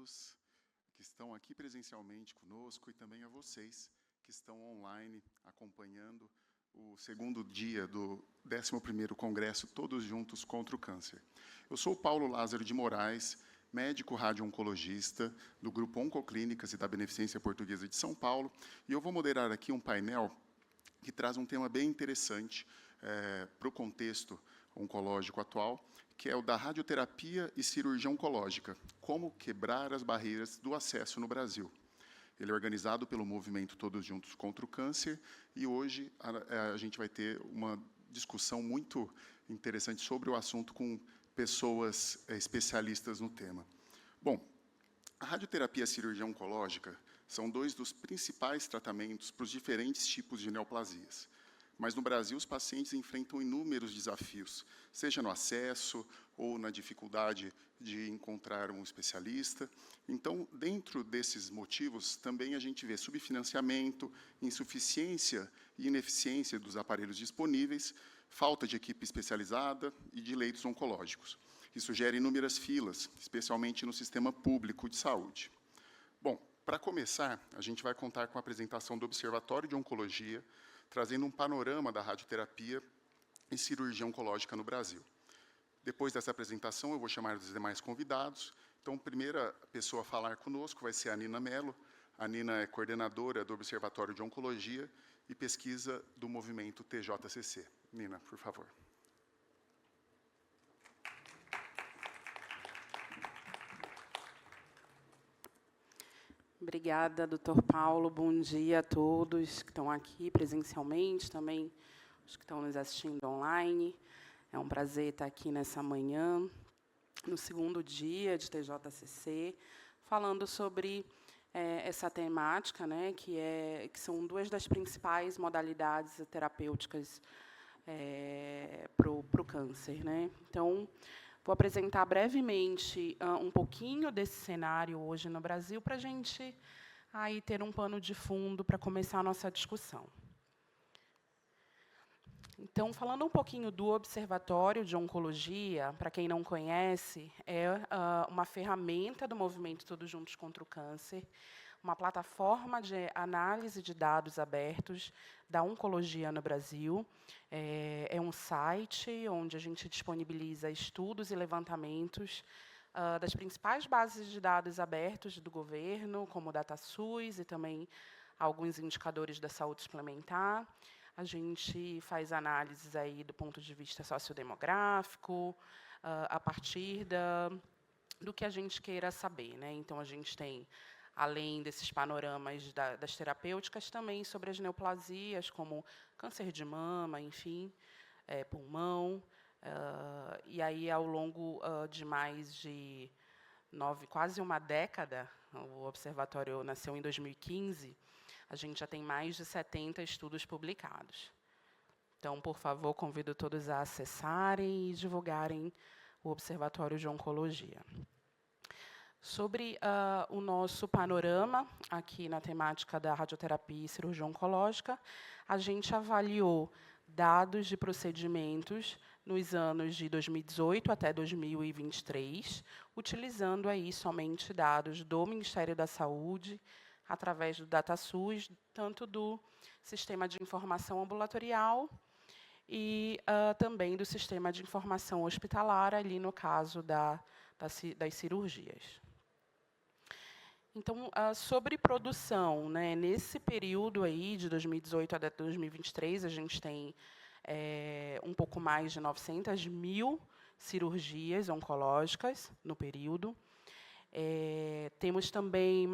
todos que estão aqui presencialmente conosco e também a vocês que estão online acompanhando o segundo dia do 11º Congresso Todos Juntos contra o Câncer. Eu sou o Paulo Lázaro de Moraes, médico radio-oncologista do Grupo Oncoclínicas e da Beneficência Portuguesa de São Paulo, e eu vou moderar aqui um painel que traz um tema bem interessante para o contexto oncológico atual, que é o da radioterapia e cirurgia oncológica, como quebrar as barreiras do acesso no Brasil. Ele é organizado pelo movimento Todos Juntos contra o Câncer, e hoje a gente vai ter uma discussão muito interessante sobre o assunto com pessoas especialistas no tema. Bom, a radioterapia e a cirurgia oncológica são dois dos principais tratamentos para os diferentes tipos de neoplasias. Mas, no Brasil, os pacientes enfrentam inúmeros desafios, seja no acesso ou na dificuldade de encontrar um especialista. Então, dentro desses motivos, também a gente vê subfinanciamento, insuficiência e ineficiência dos aparelhos disponíveis, falta de equipe especializada e de leitos oncológicos. Isso gera inúmeras filas, especialmente no sistema público de saúde. Bom, para começar, a gente vai contar com a apresentação do Observatório de Oncologia, trazendo um panorama da radioterapia e cirurgia oncológica no Brasil. Depois dessa apresentação, eu vou chamar os demais convidados. Então, a primeira pessoa a falar conosco vai ser a Nina Mello. A Nina é coordenadora do Observatório de Oncologia e Pesquisa do Movimento TJCC. Nina, por favor. Obrigada, doutor Paulo. Bom dia a todos que estão aqui presencialmente, também os que estão nos assistindo online. É um prazer estar aqui nessa manhã, no segundo dia de TJCC, falando sobre essa temática, né, que são duas das principais modalidades terapêuticas para o câncer, né? Então, vou apresentar brevemente um pouquinho desse cenário hoje no Brasil, para a gente aí ter um pano de fundo para começar a nossa discussão. Então, falando um pouquinho do Observatório de Oncologia, para quem não conhece, é uma ferramenta do movimento Todos Juntos contra o Câncer, uma plataforma de análise de dados abertos da oncologia no Brasil. É um site onde a gente disponibiliza estudos e levantamentos das principais bases de dados abertos do governo, como o DataSUS e também alguns indicadores da saúde suplementar. A gente faz análises aí do ponto de vista sociodemográfico, a partir do que a gente queira saber, né? Então, a gente tem, além desses panoramas das terapêuticas, também sobre as neoplasias, como câncer de mama, enfim, pulmão. E aí, ao longo de mais de quase uma década, o Observatório nasceu em 2015, a gente já tem mais de 70 estudos publicados. Então, por favor, convido todos a acessarem e divulgarem o Observatório de Oncologia. Sobre o nosso panorama, aqui na temática da radioterapia e cirurgia oncológica, a gente avaliou dados de procedimentos nos anos de 2018 até 2023, utilizando aí somente dados do Ministério da Saúde, através do DataSUS, tanto do Sistema de Informação Ambulatorial e também do Sistema de Informação Hospitalar, ali no caso das cirurgias. Então, sobre produção, né, nesse período aí, de 2018 até 2023, a gente tem um pouco mais de 900 mil cirurgias oncológicas no período. Temos também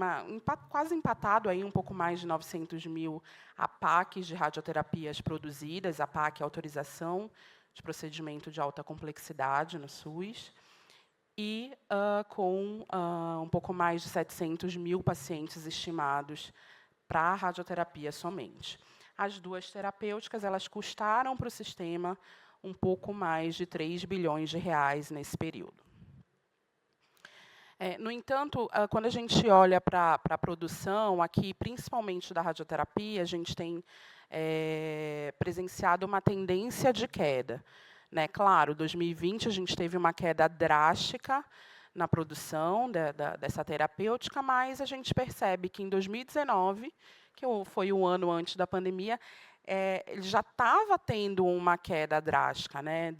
quase empatado aí um pouco mais de 900 mil APACs de radioterapias produzidas, APAC, autorização de procedimento de alta complexidade no SUS, e com um pouco mais de 700 mil pacientes estimados para a radioterapia somente. As duas terapêuticas, elas custaram para o sistema um pouco mais de 3 bilhões de reais nesse período. No entanto, quando a gente olha para a produção, aqui, principalmente da radioterapia, a gente tem presenciado uma tendência de queda, né? Claro, 2020 a gente teve uma queda drástica, na produção dessa terapêutica, mas a gente percebe que em 2019, que foi o ano antes da pandemia, ele já estava tendo uma queda drástica, né,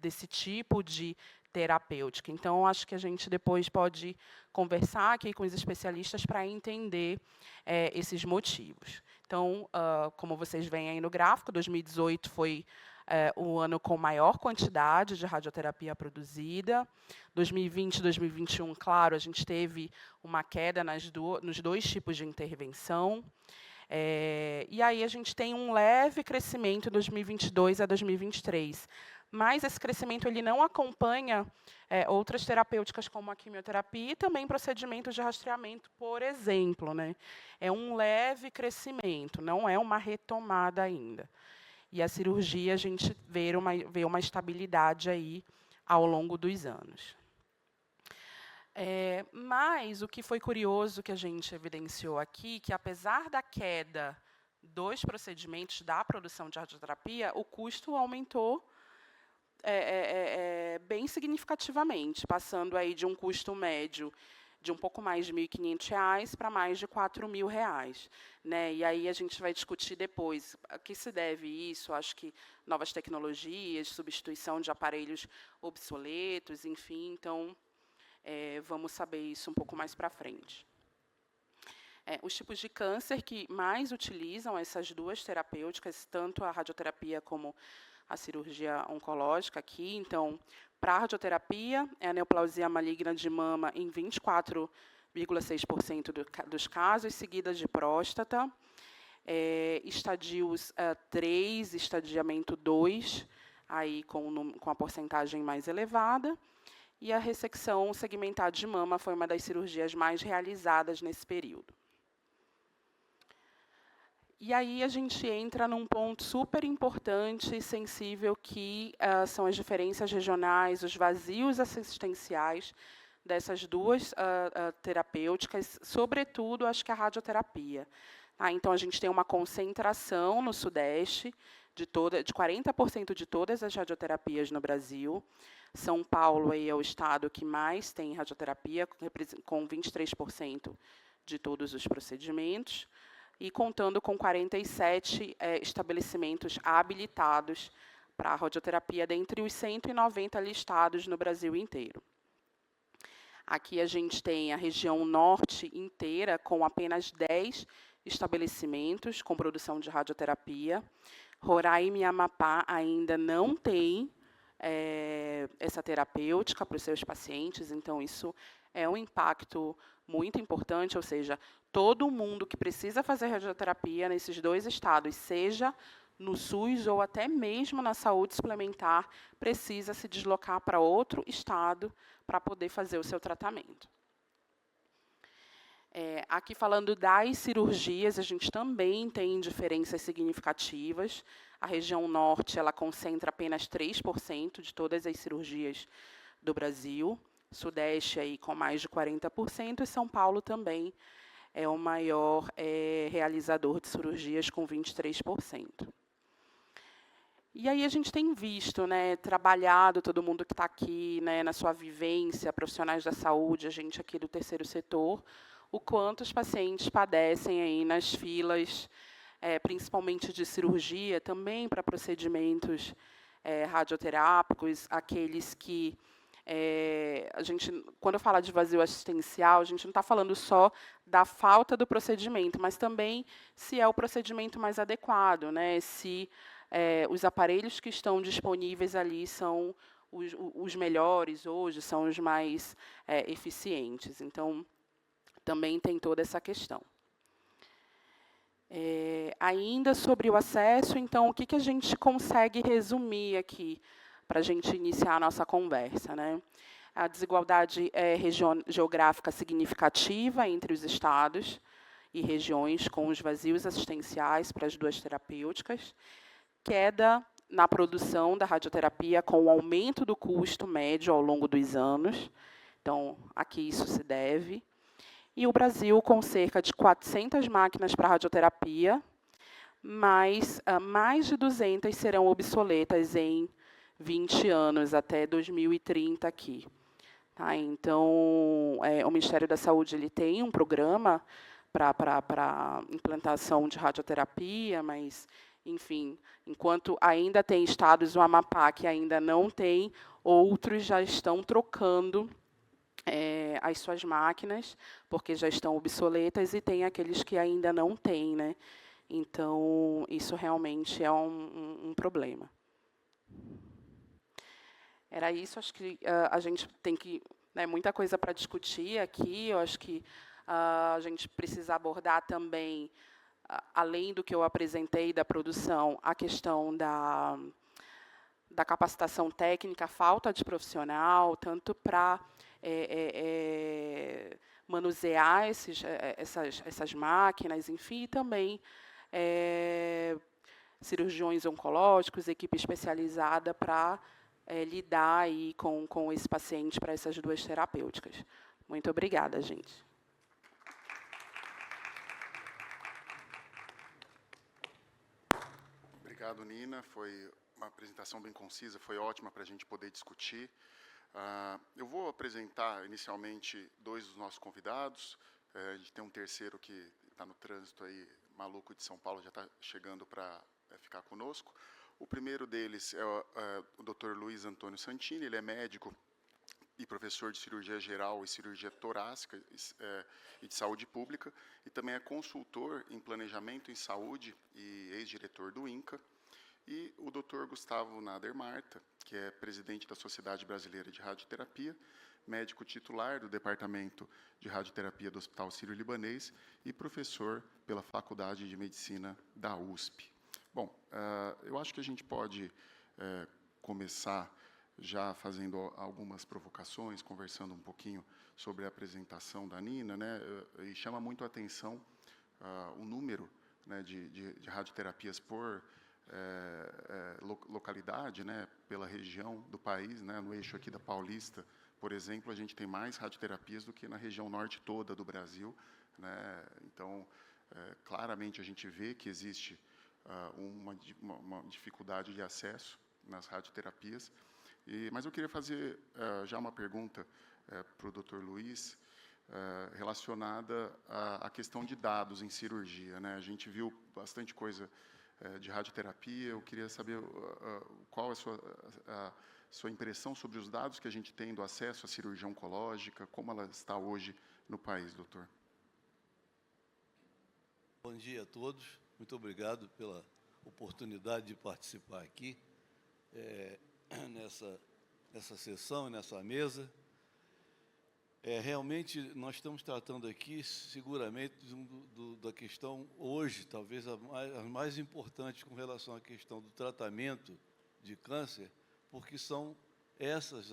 desse tipo de terapêutica. Então, acho que a gente depois pode conversar aqui com os especialistas para entender esses motivos. Então, como vocês veem aí no gráfico, 2018 foi o ano com maior quantidade de radioterapia produzida. 2020 e 2021, claro, a gente teve uma queda nos dois tipos de intervenção. E aí a gente tem um leve crescimento de 2022 a 2023. Mas esse crescimento ele não acompanha outras terapêuticas, como a quimioterapia, e também procedimentos de rastreamento, por exemplo, né? É um leve crescimento, não é uma retomada ainda. E a cirurgia, a gente vê uma estabilidade aí ao longo dos anos. Mas o que foi curioso que a gente evidenciou aqui, que apesar da queda dos procedimentos da produção de radioterapia, o custo aumentou bem significativamente, passando aí de um custo médio de um pouco mais de R$ 1.500 para mais de R$ 4.000, né? E aí a gente vai discutir depois a que se deve isso. Acho que novas tecnologias, substituição de aparelhos obsoletos, enfim. Então, vamos saber isso um pouco mais para frente. Os tipos de câncer que mais utilizam essas duas terapêuticas, tanto a radioterapia como a cirurgia oncológica aqui. Então, para a radioterapia, é a neoplasia maligna de mama em 24,6% dos casos, seguida de próstata, estadios 3, estadiamento 2, aí com a porcentagem mais elevada, e a ressecção segmentar de mama foi uma das cirurgias mais realizadas nesse período. E aí a gente entra num ponto super importante e sensível, que são as diferenças regionais, os vazios assistenciais dessas duas terapêuticas, sobretudo, acho que a radioterapia. Então, a gente tem uma concentração no Sudeste de 40% de todas as radioterapias no Brasil. São Paulo aí é o estado que mais tem radioterapia, com 23% de todos os procedimentos, e contando com 47 estabelecimentos habilitados para a radioterapia, dentre os 190 listados no Brasil inteiro. Aqui a gente tem a região norte inteira, com apenas 10 estabelecimentos com produção de radioterapia. Roraima e Amapá ainda não tem essa terapêutica para os seus pacientes, então isso é um impacto muito importante, ou seja, todo mundo que precisa fazer radioterapia nesses dois estados, seja no SUS ou até mesmo na saúde suplementar, precisa se deslocar para outro estado para poder fazer o seu tratamento. Aqui falando das cirurgias, a gente também tem diferenças significativas. A região norte ela concentra apenas 3% de todas as cirurgias do Brasil. Sudeste aí com mais de 40%, e São Paulo também é o maior realizador de cirurgias, com 23%. E aí a gente tem visto, né, trabalhado, todo mundo que está aqui, né, na sua vivência, profissionais da saúde, a gente aqui do terceiro setor, o quanto os pacientes padecem aí nas filas, principalmente de cirurgia, também para procedimentos radioterápicos, aqueles que a gente, quando fala de vazio assistencial, a gente não está falando só da falta do procedimento, mas também se é o procedimento mais adequado, né? Se os aparelhos que estão disponíveis ali são os melhores hoje, são os mais eficientes. Então, também tem toda essa questão. Ainda sobre o acesso, então, o que a gente consegue resumir aqui, para a gente iniciar a nossa conversa, né? A desigualdade geográfica significativa entre os estados e regiões, com os vazios assistenciais para as duas terapêuticas, queda na produção da radioterapia com o aumento do custo médio ao longo dos anos. Então, aqui isso se deve. E o Brasil com cerca de 400 máquinas para radioterapia, mas mais de 200 serão obsoletas em 20 anos, até 2030 aqui. Tá? Então, o Ministério da Saúde ele tem um programa para implantação de radioterapia, mas, enfim, enquanto ainda tem estados do Amapá que ainda não tem, outros já estão trocando as suas máquinas, porque já estão obsoletas, e tem aqueles que ainda não têm, né? Então, isso realmente é um problema. Era isso, acho que a gente tem que, né, muita coisa para discutir aqui, eu acho que a gente precisa abordar também, além do que eu apresentei da produção, a questão da capacitação técnica, a falta de profissional, tanto para manusear essas máquinas, enfim, e também cirurgiões oncológicos, equipe especializada para lidar aí com esse paciente para essas duas terapêuticas. Muito obrigada, gente. Obrigado, Nina. Foi uma apresentação bem concisa, foi ótima para a gente poder discutir. Eu vou apresentar inicialmente dois dos nossos convidados. A gente tem um terceiro que está no trânsito aí, maluco de São Paulo, já está chegando para ficar conosco. O primeiro deles é o Dr. Luiz Antônio Santini, ele é médico e professor de cirurgia geral e cirurgia torácica e de saúde pública, e também é consultor em planejamento em saúde e ex-diretor do INCA. E o Dr. Gustavo Nader Marta, que é presidente da Sociedade Brasileira de Radioterapia, médico titular do Departamento de Radioterapia do Hospital Sírio-Libanês e professor pela Faculdade de Medicina da USP. Bom, eu acho que a gente pode começar já fazendo algumas provocações, conversando um pouquinho sobre a apresentação da Nina, né? E chama muito a atenção o número, né, de radioterapias por localidade, né, pela região do país, né? No eixo aqui da Paulista, por exemplo, a gente tem mais radioterapias do que na região norte toda do Brasil, né? Então, claramente a gente vê que existe uma dificuldade de acesso nas radioterapias. Mas eu queria fazer já uma pergunta para o Dr. Luiz, relacionada à questão de dados em cirurgia, né? A gente viu bastante coisa de radioterapia. Eu queria saber qual é a sua impressão sobre os dados que a gente tem do acesso à cirurgia oncológica, como ela está hoje no país, doutor. Bom dia a todos. Muito obrigado pela oportunidade de participar aqui nessa sessão, nessa mesa. Realmente, nós estamos tratando aqui, seguramente, da questão, hoje, talvez a mais importante com relação à questão do tratamento de câncer, porque são essas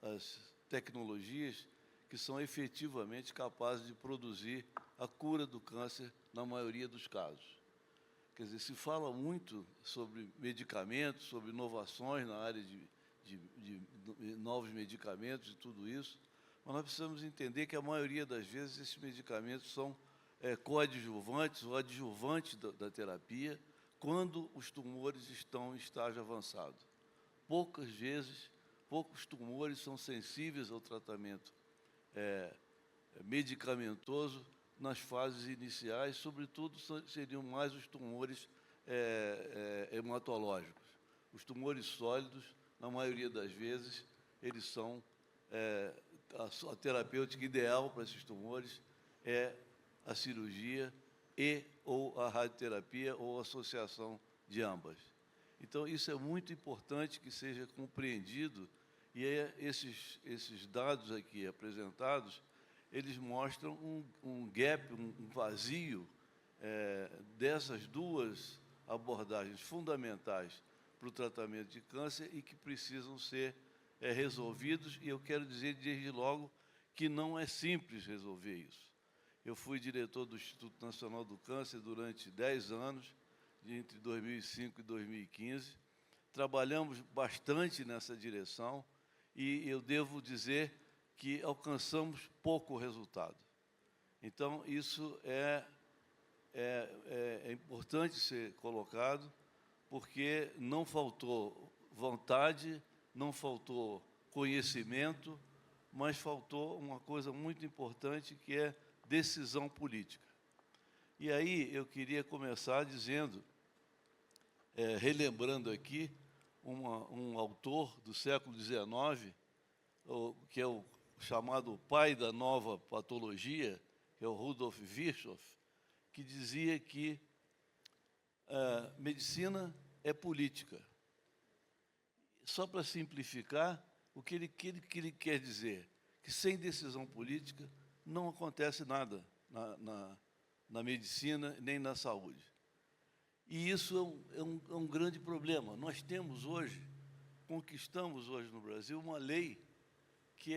as tecnologias que são efetivamente capazes de produzir a cura do câncer na maioria dos casos. Quer dizer, se fala muito sobre medicamentos, sobre inovações na área de novos medicamentos e tudo isso, mas nós precisamos entender que a maioria das vezes esses medicamentos são coadjuvantes ou adjuvantes da terapia quando os tumores estão em estágio avançado. Poucas vezes, poucos tumores são sensíveis ao tratamento medicamentoso nas fases iniciais, sobretudo seriam mais os tumores hematológicos. Os tumores sólidos, na maioria das vezes, eles são a terapêutica ideal para esses tumores é a cirurgia ou a radioterapia ou a associação de ambas. Então, isso é muito importante que seja compreendido, e esses dados aqui apresentados, eles mostram um gap, um vazio dessas duas abordagens fundamentais para o tratamento de câncer e que precisam ser resolvidos, e eu quero dizer desde logo que não é simples resolver isso. Eu fui diretor do Instituto Nacional do Câncer durante 10 anos, entre 2005 e 2015. Trabalhamos bastante nessa direção e eu devo dizer que alcançamos pouco resultado. Então, isso é importante ser colocado, porque não faltou vontade, não faltou conhecimento, mas faltou uma coisa muito importante, que é decisão política. E aí eu queria começar dizendo, relembrando aqui, um autor do século XIX, que é o chamado pai da nova patologia, que é o Rudolf Virchow, que dizia que medicina é política. Só para simplificar, o que ele quer dizer? Que sem decisão política não acontece nada na medicina nem na saúde. E isso é um grande problema. Nós temos hoje, conquistamos hoje no Brasil, uma lei que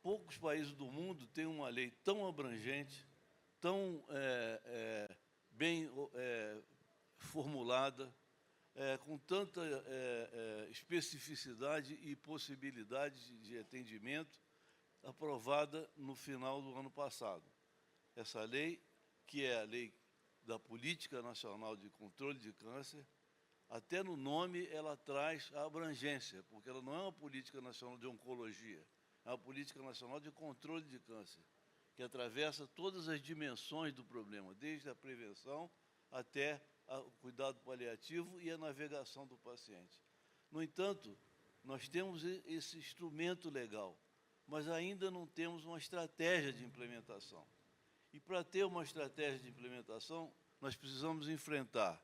poucos países do mundo têm uma lei tão abrangente, tão bem formulada, com tanta especificidade e possibilidade de atendimento, aprovada no final do ano passado. Essa lei, que é a Lei da Política Nacional de Controle de Câncer, até no nome ela traz a abrangência, porque ela não é uma política nacional de oncologia, é uma política nacional de controle de câncer, que atravessa todas as dimensões do problema, desde a prevenção até o cuidado paliativo e a navegação do paciente. No entanto, nós temos esse instrumento legal, mas ainda não temos uma estratégia de implementação. E para ter uma estratégia de implementação, nós precisamos enfrentar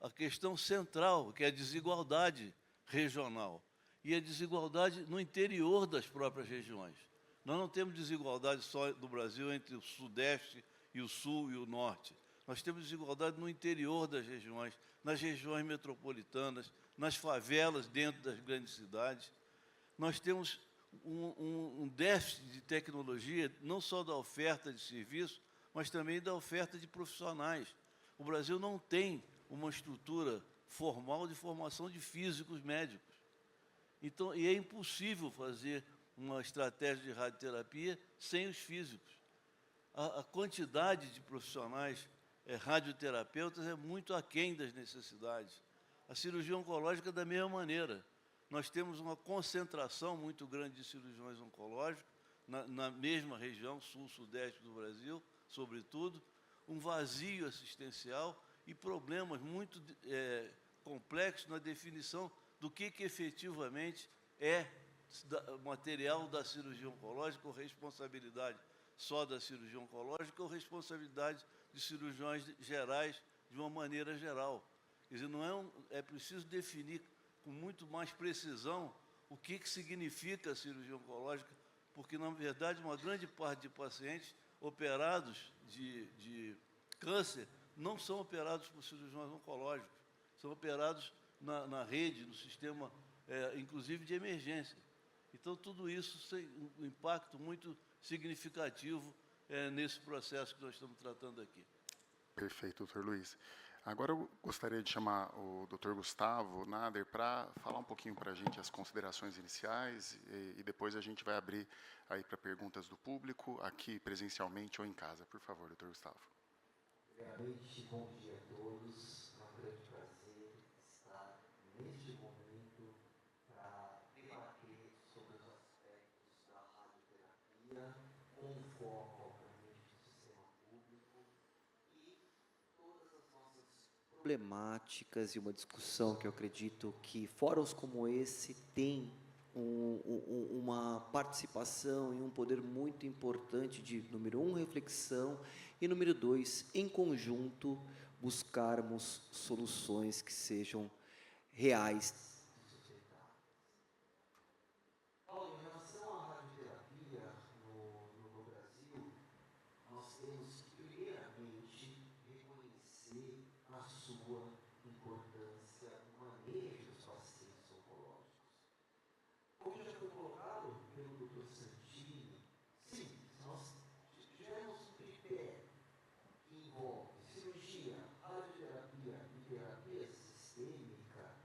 a questão central, que é a desigualdade regional, e a desigualdade no interior das próprias regiões. Nós não temos desigualdade só do Brasil entre o Sudeste e o Sul e o Norte. Nós temos desigualdade no interior das regiões, nas regiões metropolitanas, nas favelas dentro das grandes cidades. Nós temos um déficit de tecnologia, não só da oferta de serviço, mas também da oferta de profissionais. O Brasil não tem uma estrutura formal de formação de físicos médicos. Então, e é impossível fazer uma estratégia de radioterapia sem os físicos. A quantidade de profissionais radioterapeutas é muito aquém das necessidades. A cirurgia oncológica, da mesma maneira. Nós temos uma concentração muito grande de cirurgiões oncológicos na mesma região, sul-sudeste do Brasil, sobretudo, um vazio assistencial e problemas muito complexos na definição do que efetivamente é material da cirurgia oncológica, ou responsabilidade só da cirurgia oncológica, ou responsabilidade de cirurgiões gerais de uma maneira geral. Quer dizer, é preciso definir com muito mais precisão o que significa a cirurgia oncológica, porque, na verdade, uma grande parte de pacientes operados de câncer não são operados por cirurgiões oncológicos, são operados na rede, no sistema, inclusive de emergência. Então, tudo isso tem um impacto muito significativo nesse processo que nós estamos tratando aqui. Perfeito, doutor Luiz. Agora eu gostaria de chamar o doutor Gustavo Nader para falar um pouquinho para a gente as considerações iniciais e depois a gente vai abrir aí para perguntas do público, aqui presencialmente ou em casa. Por favor, doutor Gustavo. Primeiramente, bom dia a todos. É um grande prazer estar neste momento para debater sobre os aspectos da radioterapia, com foco, obviamente, no sistema público e todas as nossas problemáticas e uma discussão que eu acredito que fóruns como esse têm uma participação e um poder muito importante de, número 1, reflexão, e, número 2, em conjunto, buscarmos soluções que sejam reais. Paulo, em relação à radioterapia no Brasil, nós temos que, primeiramente, reconhecer a sua importância no manejo dos pacientes oncológicos. Como já foi colocado pelo Dr. Santini, sim, nós tivemos um tripé que envolve cirurgia, radioterapia e terapia sistêmica.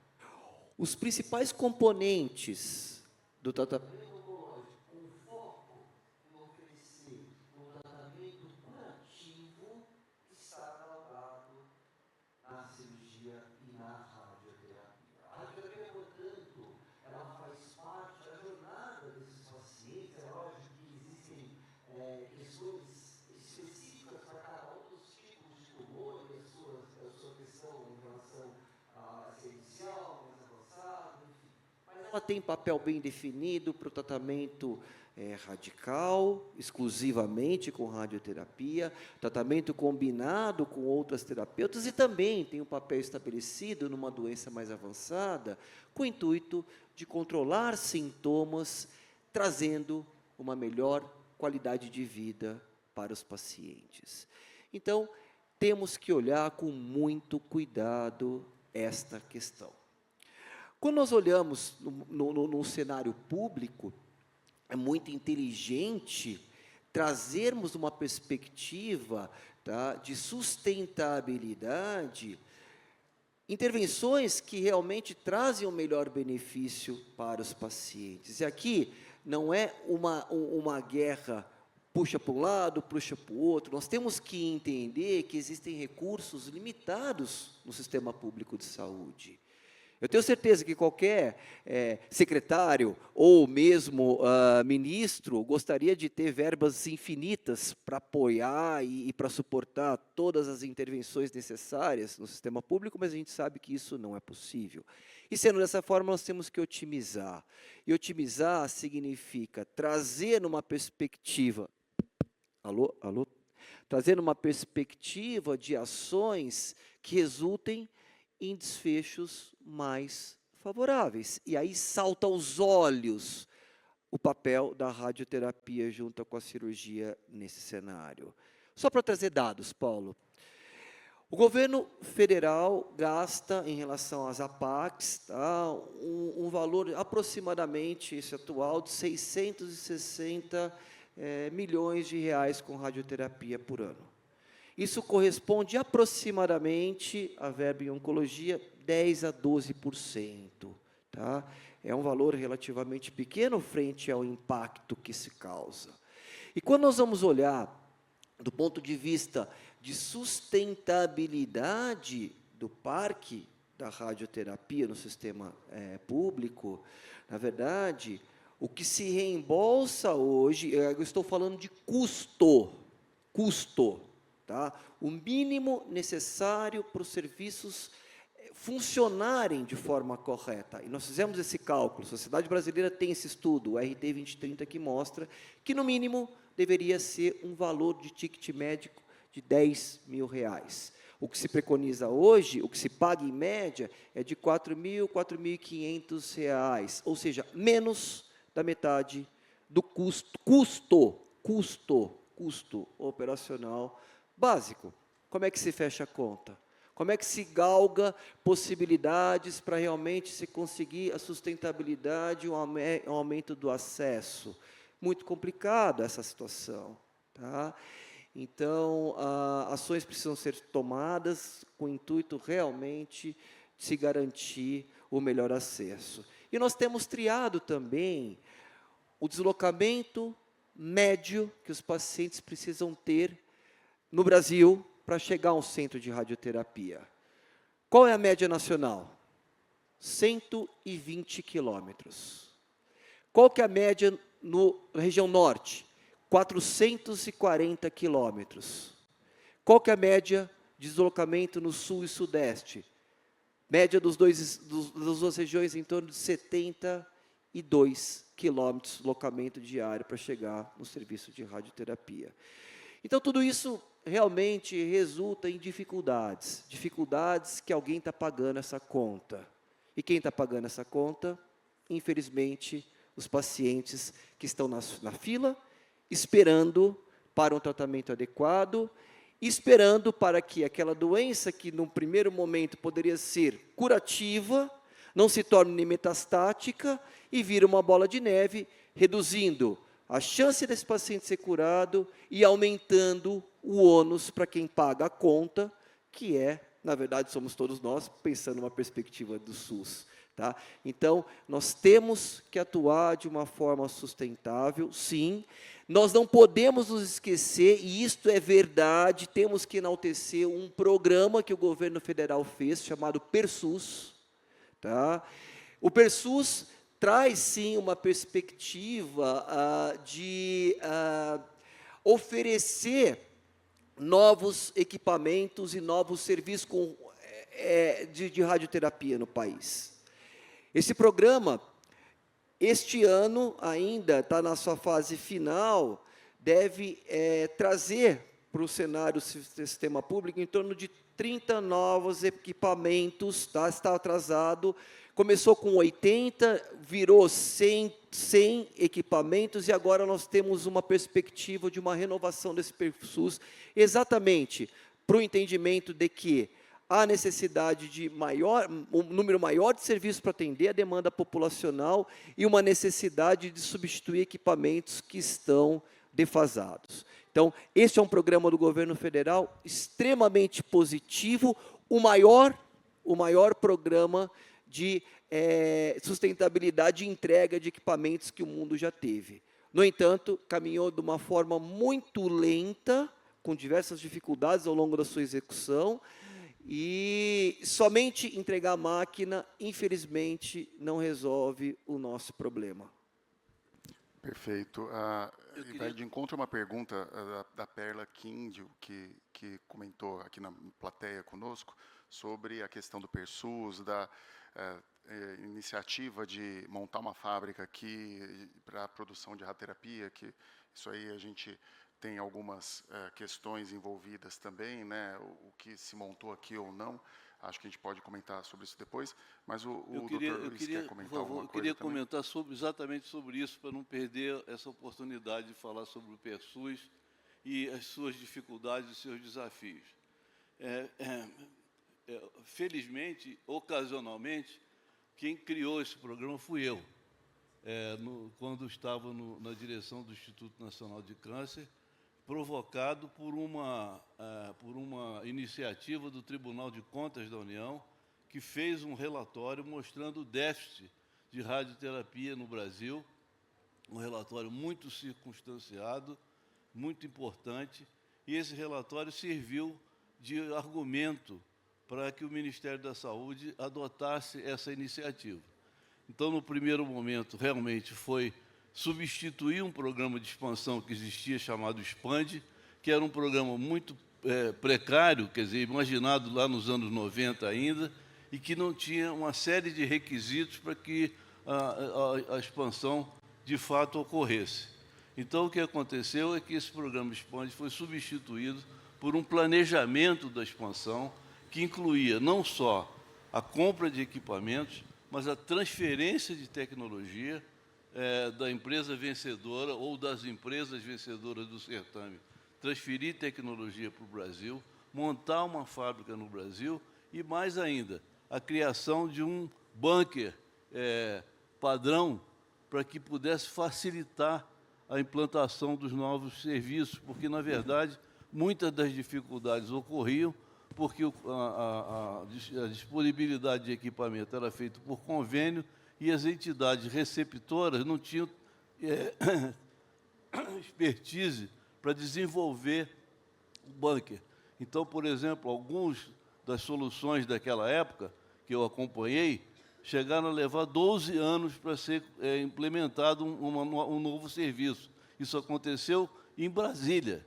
Os principais componentes do tratamento oncológico, com foco em oferecer um tratamento curativo, está catalogado na cirurgia e na radioterapia. A radioterapia, portanto, ela faz parte da jornada desses pacientes, é lógico, ela tem papel bem definido para o tratamento radical, exclusivamente com radioterapia, tratamento combinado com outras terapeutas, e também tem um papel estabelecido numa doença mais avançada, com o intuito de controlar sintomas, trazendo uma melhor qualidade de vida para os pacientes. Então, temos que olhar com muito cuidado esta questão. Quando nós olhamos no cenário público, é muito inteligente trazermos uma perspectiva, tá, de sustentabilidade, intervenções que realmente trazem o melhor benefício para os pacientes. E aqui não é uma guerra, puxa para um lado, puxa para o outro. Nós temos que entender que existem recursos limitados no sistema público de saúde. Eu tenho certeza que qualquer secretário ou mesmo ministro gostaria de ter verbas infinitas para apoiar e para suportar todas as intervenções necessárias no sistema público, mas a gente sabe que isso não é possível. E sendo dessa forma, nós temos que otimizar. E otimizar significa trazer uma perspectiva... Alô? Alô? Trazer uma perspectiva de ações que resultem em desfechos mais favoráveis. E aí salta aos olhos o papel da radioterapia junto com a cirurgia nesse cenário. Só para trazer dados, Paulo. O governo federal gasta, em relação às APACs, tá, um valor aproximadamente, esse atual, de 660 milhões de reais com radioterapia por ano. Isso corresponde aproximadamente, a verba em oncologia, 10% a 12%. Tá? É um valor relativamente pequeno frente ao impacto que se causa. E quando nós vamos olhar do ponto de vista de sustentabilidade do parque da radioterapia no sistema público, na verdade, o que se reembolsa hoje, eu estou falando de custo, tá? O mínimo necessário para os serviços funcionarem de forma correta. E nós fizemos esse cálculo, a Sociedade Brasileira tem esse estudo, o RT 2030, que mostra que, no mínimo, deveria ser um valor de ticket médico de R$10 mil. O que se preconiza hoje, o que se paga em média, é de R$4.000, R$4.500, ou seja, menos da metade do custo operacional básico. Como é que se fecha a conta? Como é que se galga possibilidades para realmente se conseguir a sustentabilidade e o aumento do acesso? Muito complicado essa situação. Tá? Então, ações precisam ser tomadas com o intuito realmente de se garantir o melhor acesso. E nós temos triado também o deslocamento médio que os pacientes precisam ter no Brasil para chegar a um centro de radioterapia. Qual é a média nacional? 120 quilômetros. Qual que é a média na região norte? 440 quilômetros. Qual que é a média de deslocamento no sul e sudeste? Média das duas regiões em torno de 72 quilômetros de deslocamento diário para chegar no serviço de radioterapia. Então, tudo isso realmente resulta em dificuldades que alguém está pagando essa conta. E quem está pagando essa conta? Infelizmente, os pacientes que estão na fila, esperando para um tratamento adequado, esperando para que aquela doença que, num primeiro momento, poderia ser curativa, não se torne metastática e vira uma bola de neve, reduzindo a chance desse paciente ser curado e aumentando o ônus para quem paga a conta, que na verdade, somos todos nós, pensando numa perspectiva do SUS. Tá? Então, nós temos que atuar de uma forma sustentável, sim. Nós não podemos nos esquecer, e isto é verdade, temos que enaltecer um programa que o governo federal fez, chamado PERSUS. Tá? O PERSUS traz, sim, uma perspectiva de oferecer novos equipamentos e novos serviços de radioterapia no país. Esse programa este ano ainda está na sua fase final, deve trazer para o cenário do sistema público em torno de 30 novos equipamentos, tá? Está atrasado, começou com 80, virou 100 equipamentos, e agora nós temos uma perspectiva de uma renovação desse PerSUS, exatamente para o entendimento de que há necessidade de um número maior de serviços para atender a demanda populacional e uma necessidade de substituir equipamentos que estão defasados. Então, este é um programa do governo federal extremamente positivo, o maior programa de sustentabilidade e entrega de equipamentos que o mundo já teve. No entanto, caminhou de uma forma muito lenta, com diversas dificuldades ao longo da sua execução, e somente entregar a máquina, infelizmente, não resolve o nosso problema. Perfeito. Vai de encontro a uma pergunta da Perla Quindio, que comentou aqui na plateia conosco, sobre a questão do PerSUS, da iniciativa de montar uma fábrica aqui para a produção de radioterapia, que isso aí a gente tem algumas questões envolvidas também, né, o que se montou aqui ou não. Acho que a gente pode comentar sobre isso depois, mas o doutor Luiz quer comentar alguma coisa. Eu queria também? comentar exatamente sobre isso, para não perder essa oportunidade de falar sobre o PerSUS e as suas dificuldades e seus desafios. Felizmente, ocasionalmente, quem criou esse programa fui eu, quando estava na direção do Instituto Nacional de Câncer, provocado por uma iniciativa do Tribunal de Contas da União, que fez um relatório mostrando o déficit de radioterapia no Brasil, um relatório muito circunstanciado, muito importante, e esse relatório serviu de argumento para que o Ministério da Saúde adotasse essa iniciativa. Então, no primeiro momento, realmente foi substituir um programa de expansão que existia, chamado Expande, que era um programa muito precário, quer dizer, imaginado lá nos anos 90 ainda, e que não tinha uma série de requisitos para que a expansão, de fato, ocorresse. Então, o que aconteceu é que esse programa Expande foi substituído por um planejamento da expansão, que incluía não só a compra de equipamentos, mas a transferência de tecnologia da empresa vencedora ou das empresas vencedoras do certame, transferir tecnologia para o Brasil, montar uma fábrica no Brasil e, mais ainda, a criação de um bunker padrão para que pudesse facilitar a implantação dos novos serviços, porque, na verdade, muitas das dificuldades ocorriam porque a disponibilidade de equipamento era feita por convênio e as entidades receptoras não tinham expertise para desenvolver o bunker. Então, por exemplo, algumas das soluções daquela época, que eu acompanhei, chegaram a levar 12 anos para ser implementado um novo serviço. Isso aconteceu em Brasília.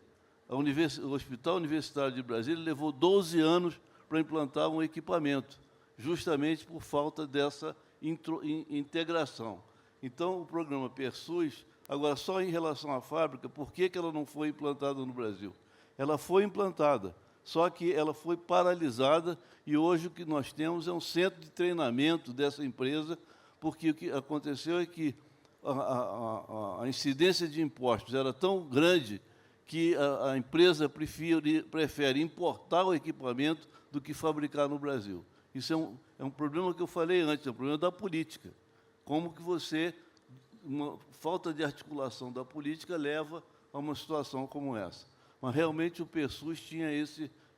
O Hospital Universitário de Brasília levou 12 anos para implantar um equipamento, justamente por falta dessa integração. Então, o programa PerSUS, agora, só em relação à fábrica, por que ela não foi implantada no Brasil? Ela foi implantada, só que ela foi paralisada, e hoje o que nós temos é um centro de treinamento dessa empresa, porque o que aconteceu é que a incidência de impostos era tão grande que a empresa prefere importar o equipamento do que fabricar no Brasil. Isso é um problema que eu falei antes, é um problema da política. Como que uma falta de articulação da política leva a uma situação como essa. Mas, realmente, o PerSUS tinha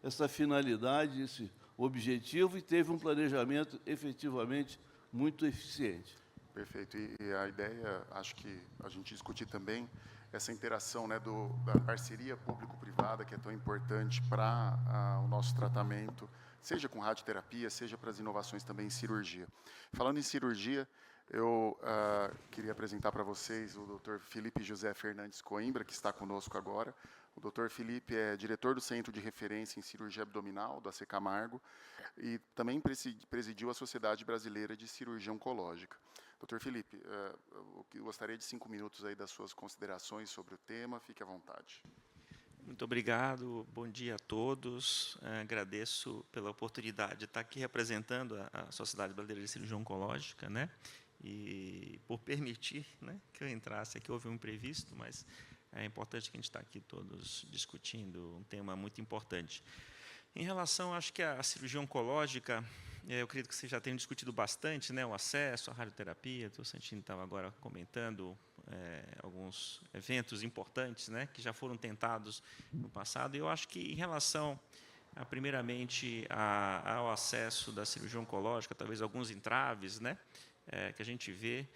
essa finalidade, esse objetivo, e teve um planejamento, efetivamente, muito eficiente. Perfeito. E a ideia, acho que a gente discutir também, essa interação, né, da parceria público-privada, que é tão importante para o nosso tratamento, seja com radioterapia, seja para as inovações também em cirurgia. Falando em cirurgia, eu queria apresentar para vocês o Dr. Felipe José Fernandes Coimbra, que está conosco agora. O Dr. Felipe é diretor do Centro de Referência em Cirurgia Abdominal, do AC Camargo, e também presidiu a Sociedade Brasileira de Cirurgia Oncológica. Dr. Felipe, eu gostaria de 5 minutos aí das suas considerações sobre o tema, fique à vontade. Muito obrigado, bom dia a todos. Agradeço pela oportunidade de estar aqui representando a Sociedade Brasileira de Cirurgia Oncológica, né? E por permitir, né, que eu entrasse aqui, houve um imprevisto, mas é importante que a gente está aqui todos discutindo um tema muito importante. Em relação, acho que a cirurgia oncológica, eu acredito que vocês já tenham discutido bastante, né, o acesso à radioterapia, o Santini estava agora comentando alguns eventos importantes, né, que já foram tentados no passado, e eu acho que, em relação, primeiramente, ao acesso da cirurgia oncológica, talvez alguns entraves, né, que a gente vê,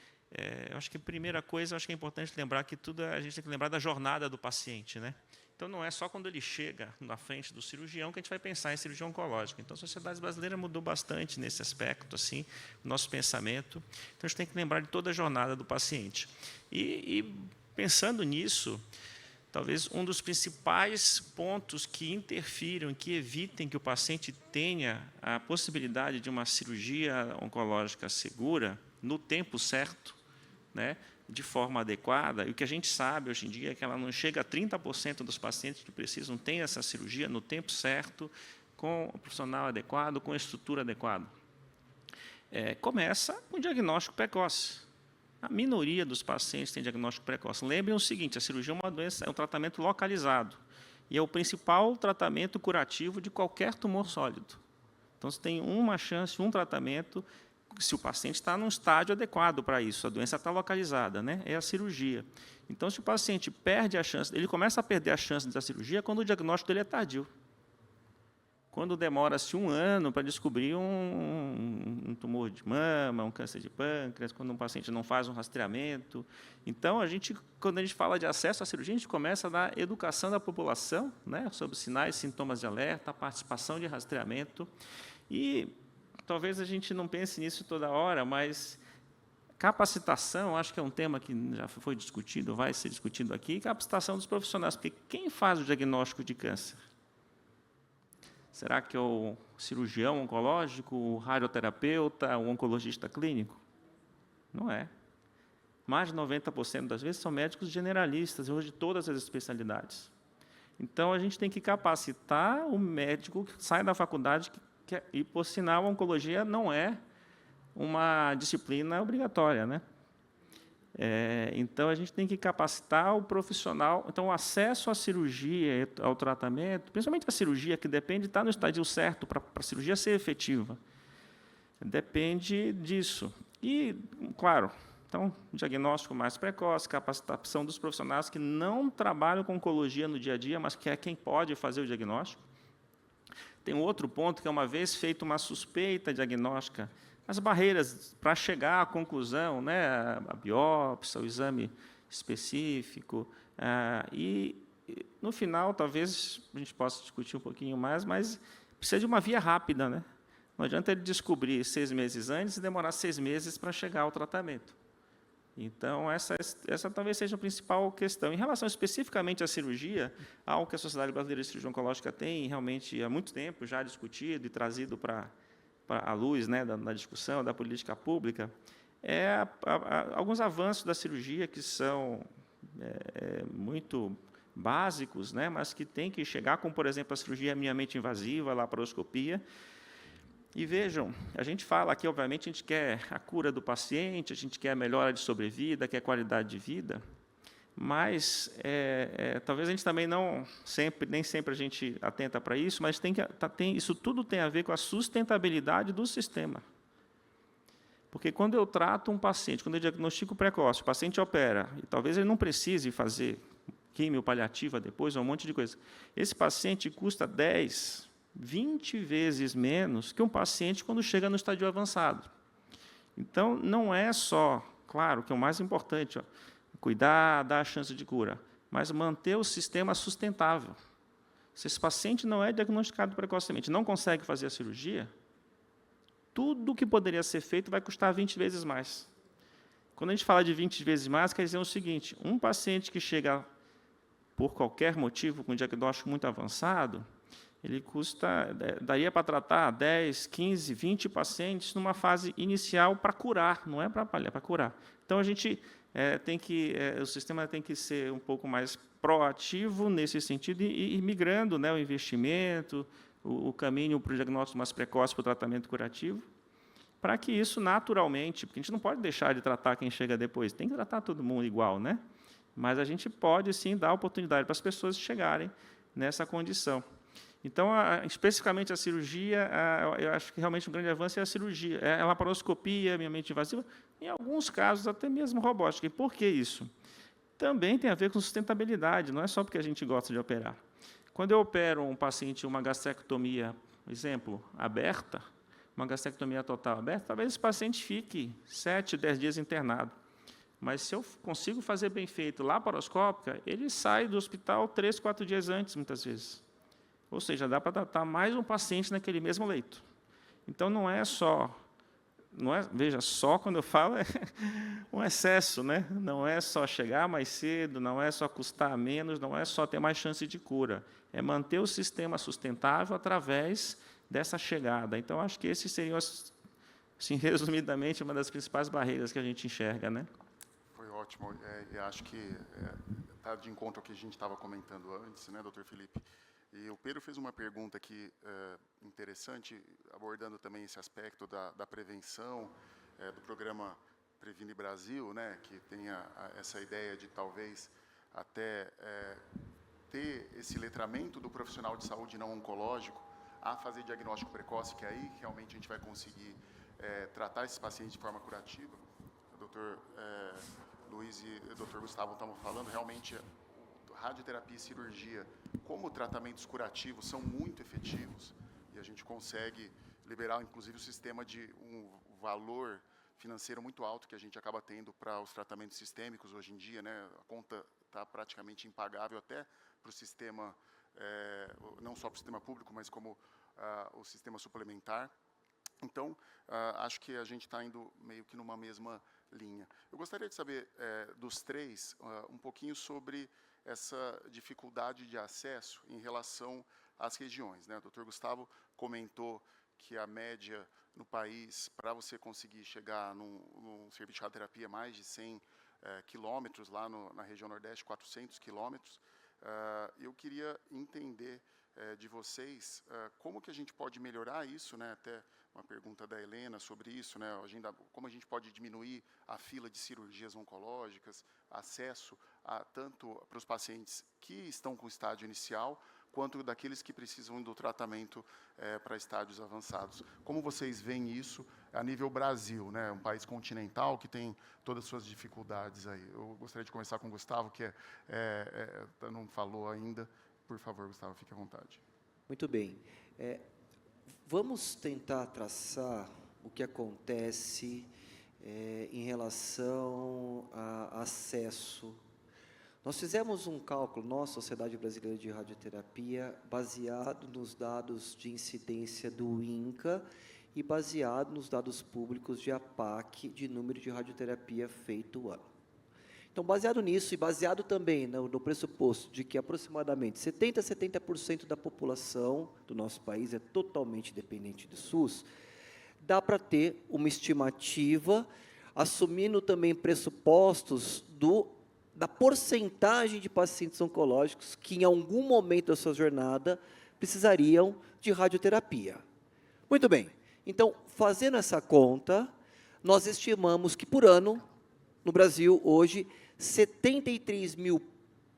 eu acho que a primeira coisa, acho que é importante lembrar que a gente tem que lembrar da jornada do paciente, né? Então, não é só quando ele chega na frente do cirurgião que a gente vai pensar em cirurgia oncológica. Então, a sociedade brasileira mudou bastante nesse aspecto, assim, o nosso pensamento. Então, a gente tem que lembrar de toda a jornada do paciente. E pensando nisso, talvez um dos principais pontos que interfiram, que evitem que o paciente tenha a possibilidade de uma cirurgia oncológica segura, no tempo certo, né, de forma adequada, e o que a gente sabe hoje em dia é que ela não chega a 30% dos pacientes que precisam ter essa cirurgia no tempo certo, com o profissional adequado, com a estrutura adequada. Começa com o diagnóstico precoce. A minoria dos pacientes tem diagnóstico precoce. Lembrem o seguinte, a cirurgia é uma doença, é um tratamento localizado, e é o principal tratamento curativo de qualquer tumor sólido. Então, você tem uma chance, um tratamento, se o paciente está num estágio adequado para isso, a doença está localizada, né? É a cirurgia. Então, se o paciente perde a chance, ele começa a perder a chance da cirurgia quando o diagnóstico dele é tardio. Quando demora-se 1 ano para descobrir um tumor de mama, um câncer de pâncreas, quando um paciente não faz um rastreamento. Então, quando a gente fala de acesso à cirurgia, a gente começa da educação da população, né, sobre sinais e sintomas de alerta, a participação de rastreamento. E talvez a gente não pense nisso toda hora, mas capacitação, acho que é um tema que já foi discutido, vai ser discutido aqui, capacitação dos profissionais, porque quem faz o diagnóstico de câncer? Será que é o cirurgião oncológico, o radioterapeuta, o oncologista clínico? Não é. Mais de 90% das vezes são médicos generalistas, hoje de todas as especialidades. Então, a gente tem que capacitar o médico que sai da faculdade, e, por sinal, a oncologia não é uma disciplina obrigatória, né? Então, a gente tem que capacitar o profissional. Então, o acesso à cirurgia, ao tratamento, principalmente a cirurgia, que depende de estar no estadio certo para a cirurgia ser efetiva, depende disso. E, claro, então, diagnóstico mais precoce, capacitação dos profissionais que não trabalham com oncologia no dia a dia, mas que é quem pode fazer o diagnóstico. Tem um outro ponto, que é, uma vez feita uma suspeita diagnóstica, as barreiras para chegar à conclusão, né, a biópsia, o exame específico, e, no final, talvez a gente possa discutir um pouquinho mais, mas precisa de uma via rápida, né? Não adianta ele descobrir 6 meses antes e demorar 6 meses para chegar ao tratamento. Então, essa talvez seja a principal questão. Em relação especificamente à cirurgia, algo que a Sociedade Brasileira de Cirurgia Oncológica tem realmente há muito tempo já discutido e trazido para a luz, né, da discussão, da política pública, alguns avanços da cirurgia que são muito básicos, né, mas que têm que chegar, como, por exemplo, a cirurgia minimamente invasiva, a laparoscopia. E vejam, a gente fala aqui, obviamente, a gente quer a cura do paciente, a gente quer a melhora de sobrevida, quer qualidade de vida, mas talvez a gente também nem sempre a gente atenta para isso, mas isso tudo tem a ver com a sustentabilidade do sistema. Porque quando eu trato um paciente, quando eu diagnostico precoce, o paciente opera, e talvez ele não precise fazer quimio paliativa depois, ou um monte de coisa, esse paciente custa 10, 20 vezes menos que um paciente quando chega no estádio avançado. Então, não é só, claro, que é o mais importante, cuidar, dar a chance de cura, mas manter o sistema sustentável. Se esse paciente não é diagnosticado precocemente, não consegue fazer a cirurgia, tudo o que poderia ser feito vai custar 20 vezes mais. Quando a gente fala de 20 vezes mais, quer dizer o seguinte, um paciente que chega por qualquer motivo, com um diagnóstico muito avançado, ele daria para tratar 10, 15, 20 pacientes numa fase inicial para curar, não é para paliar, para curar. Então, a gente o sistema tem que ser um pouco mais proativo nesse sentido e migrando, né, o investimento, o caminho para o diagnóstico mais precoce para o tratamento curativo, para que isso naturalmente, porque a gente não pode deixar de tratar quem chega depois, tem que tratar todo mundo igual, né? Mas a gente pode, sim, dar oportunidade para as pessoas chegarem nessa condição. Então, especificamente a cirurgia, eu acho que realmente um grande avanço é a cirurgia, é a laparoscopia minimamente invasiva, em alguns casos até mesmo robótica. E por que isso? Também tem a ver com sustentabilidade, não é só porque a gente gosta de operar. Quando eu opero um paciente uma gastrectomia, exemplo, aberta, uma gastrectomia total aberta, talvez esse paciente fique 7, 10 dias internado. Mas, se eu consigo fazer bem feito laparoscópica, ele sai do hospital 3, 4 dias antes, muitas vezes. Ou seja, dá para tratar mais um paciente naquele mesmo leito. Então, não é só... veja, só quando eu falo é um excesso, né? Não é só chegar mais cedo, não é só custar menos, não é só ter mais chance de cura. É manter o sistema sustentável através dessa chegada. Então, acho que esses seriam, assim, resumidamente, uma das principais barreiras que a gente enxerga, né? Foi ótimo. Eu acho que está de encontro ao que a gente estava comentando antes, né, doutor Felipe? E o Pedro fez uma pergunta aqui interessante, abordando também esse aspecto da prevenção, do programa Previne Brasil, né, que tem essa ideia de talvez até ter esse letramento do profissional de saúde não oncológico a fazer diagnóstico precoce, que aí realmente a gente vai conseguir tratar esses pacientes de forma curativa. O doutor Luiz e o doutor Gustavo estavam falando, realmente radioterapia e cirurgia, como tratamentos curativos, são muito efetivos e a gente consegue liberar, inclusive, o sistema de um valor financeiro muito alto que a gente acaba tendo para os tratamentos sistêmicos hoje em dia, né? A conta está praticamente impagável até para o sistema, não só para o sistema público, mas como o sistema suplementar. Então, acho que a gente está indo meio que numa mesma linha. Eu gostaria de saber dos três um pouquinho sobre essa dificuldade de acesso em relação às regiões, né? O doutor Gustavo comentou que a média no país, para você conseguir chegar num serviço de radioterapia, mais de 100 quilômetros, lá na região Nordeste, 400 quilômetros. Eu queria entender de vocês como que a gente pode melhorar isso, né? Até uma pergunta da Helena sobre isso, né? Como a gente pode diminuir a fila de cirurgias oncológicas, acesso tanto para os pacientes que estão com estágio inicial, quanto daqueles que precisam do tratamento para estádios avançados. Como vocês veem isso a nível Brasil, né? Um país continental que tem todas as suas dificuldades aí. Eu gostaria de começar com o Gustavo, que não falou ainda. Por favor, Gustavo, fique à vontade. Muito bem. Vamos tentar traçar o que acontece em relação a acesso. Nós fizemos um cálculo, nossa Sociedade Brasileira de Radioterapia, baseado nos dados de incidência do INCA e baseado nos dados públicos de APAC, de número de radioterapia feito ano. Então, baseado nisso e baseado também no pressuposto de que aproximadamente 70% a 70% da população do nosso país é totalmente dependente do SUS, dá para ter uma estimativa, assumindo também pressupostos da porcentagem de pacientes oncológicos que, em algum momento da sua jornada, precisariam de radioterapia. Muito bem. Então, fazendo essa conta, nós estimamos que, por ano, no Brasil, hoje, 73 mil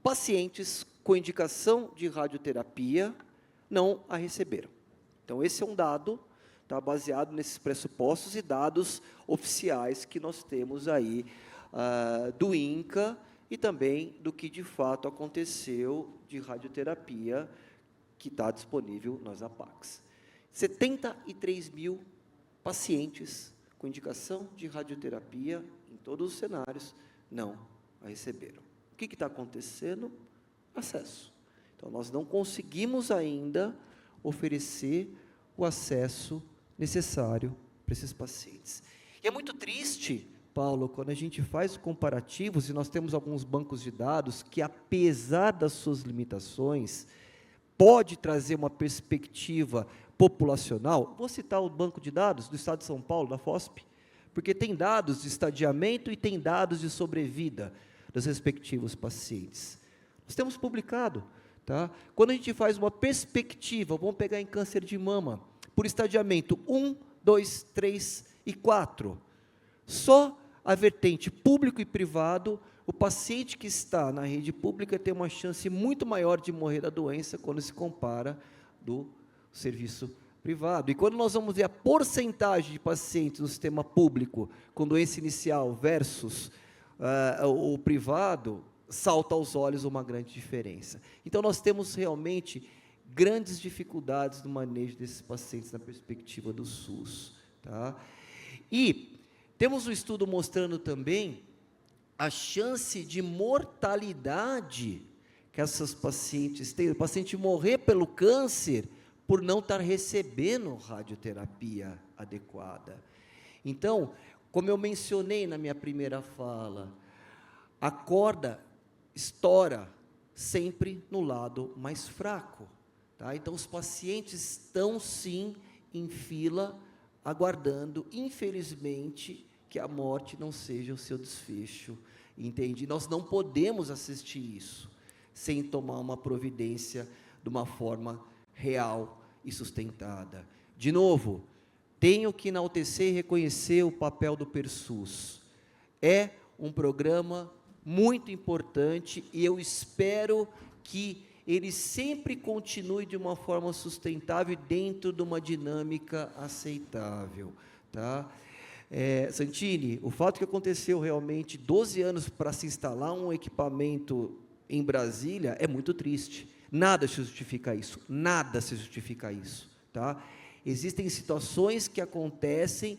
pacientes com indicação de radioterapia não a receberam. Então, esse é um dado, tá, baseado nesses pressupostos e dados oficiais que nós temos aí do INCA e também do que, de fato, aconteceu de radioterapia que está disponível nas APACs. 73 mil pacientes com indicação de radioterapia em todos os cenários não a receberam. O que está acontecendo? Acesso. Então, nós não conseguimos ainda oferecer o acesso necessário para esses pacientes. E é muito triste, Paulo, quando a gente faz comparativos, e nós temos alguns bancos de dados que, apesar das suas limitações, pode trazer uma perspectiva populacional. Vou citar o banco de dados do Estado de São Paulo, da FOSP, porque tem dados de estadiamento e tem dados de sobrevida dos respectivos pacientes. Nós temos publicado, tá? Quando a gente faz uma perspectiva, vamos pegar em câncer de mama, por estadiamento 1, 2, 3 e 4, só a vertente público e privado, o paciente que está na rede pública tem uma chance muito maior de morrer da doença quando se compara do serviço privado. E quando nós vamos ver a porcentagem de pacientes no sistema público com doença inicial versus o privado, salta aos olhos uma grande diferença. Então, nós temos realmente grandes dificuldades no manejo desses pacientes na perspectiva do SUS. Tá? E temos um estudo mostrando também a chance de mortalidade que essas pacientes têm, o paciente morrer pelo câncer por não estar recebendo radioterapia adequada. Então, como eu mencionei na minha primeira fala, a corda estoura sempre no lado mais fraco. Tá? Então, os pacientes estão, sim, em fila, aguardando, infelizmente, que a morte não seja o seu desfecho, entende? Nós não podemos assistir isso sem tomar uma providência de uma forma real e sustentada. De novo, tenho que enaltecer e reconhecer o papel do PERSUS. É um programa muito importante e eu espero que ele sempre continue de uma forma sustentável dentro de uma dinâmica aceitável. Tá? Santini, o fato que aconteceu realmente 12 anos para se instalar um equipamento em Brasília é muito triste. Nada se justifica isso, nada se justifica isso. Tá? Existem situações que acontecem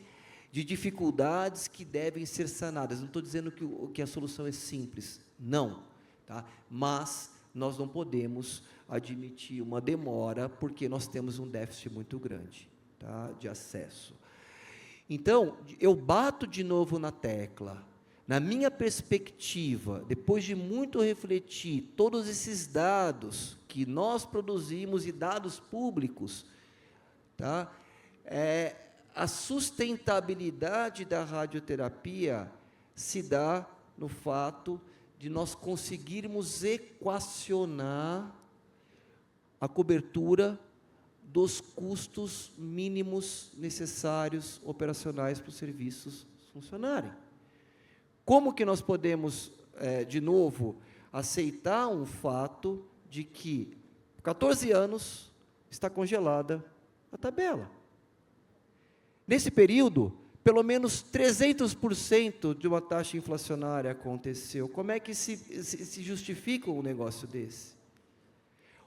de dificuldades que devem ser sanadas. Não estou dizendo que a solução é simples, não. Tá? Mas nós não podemos admitir uma demora, porque nós temos um déficit muito grande, tá, de acesso. Então, eu bato de novo na tecla. Na minha perspectiva, depois de muito refletir, todos esses dados que nós produzimos e dados públicos, tá, a sustentabilidade da radioterapia se dá no fato de nós conseguirmos equacionar a cobertura dos custos mínimos necessários operacionais para os serviços funcionarem. Como que nós podemos, de novo, aceitar um fato de que, por 14 anos, está congelada a tabela? Nesse período, pelo menos 300% de uma taxa inflacionária aconteceu. Como é que se justifica um negócio desse?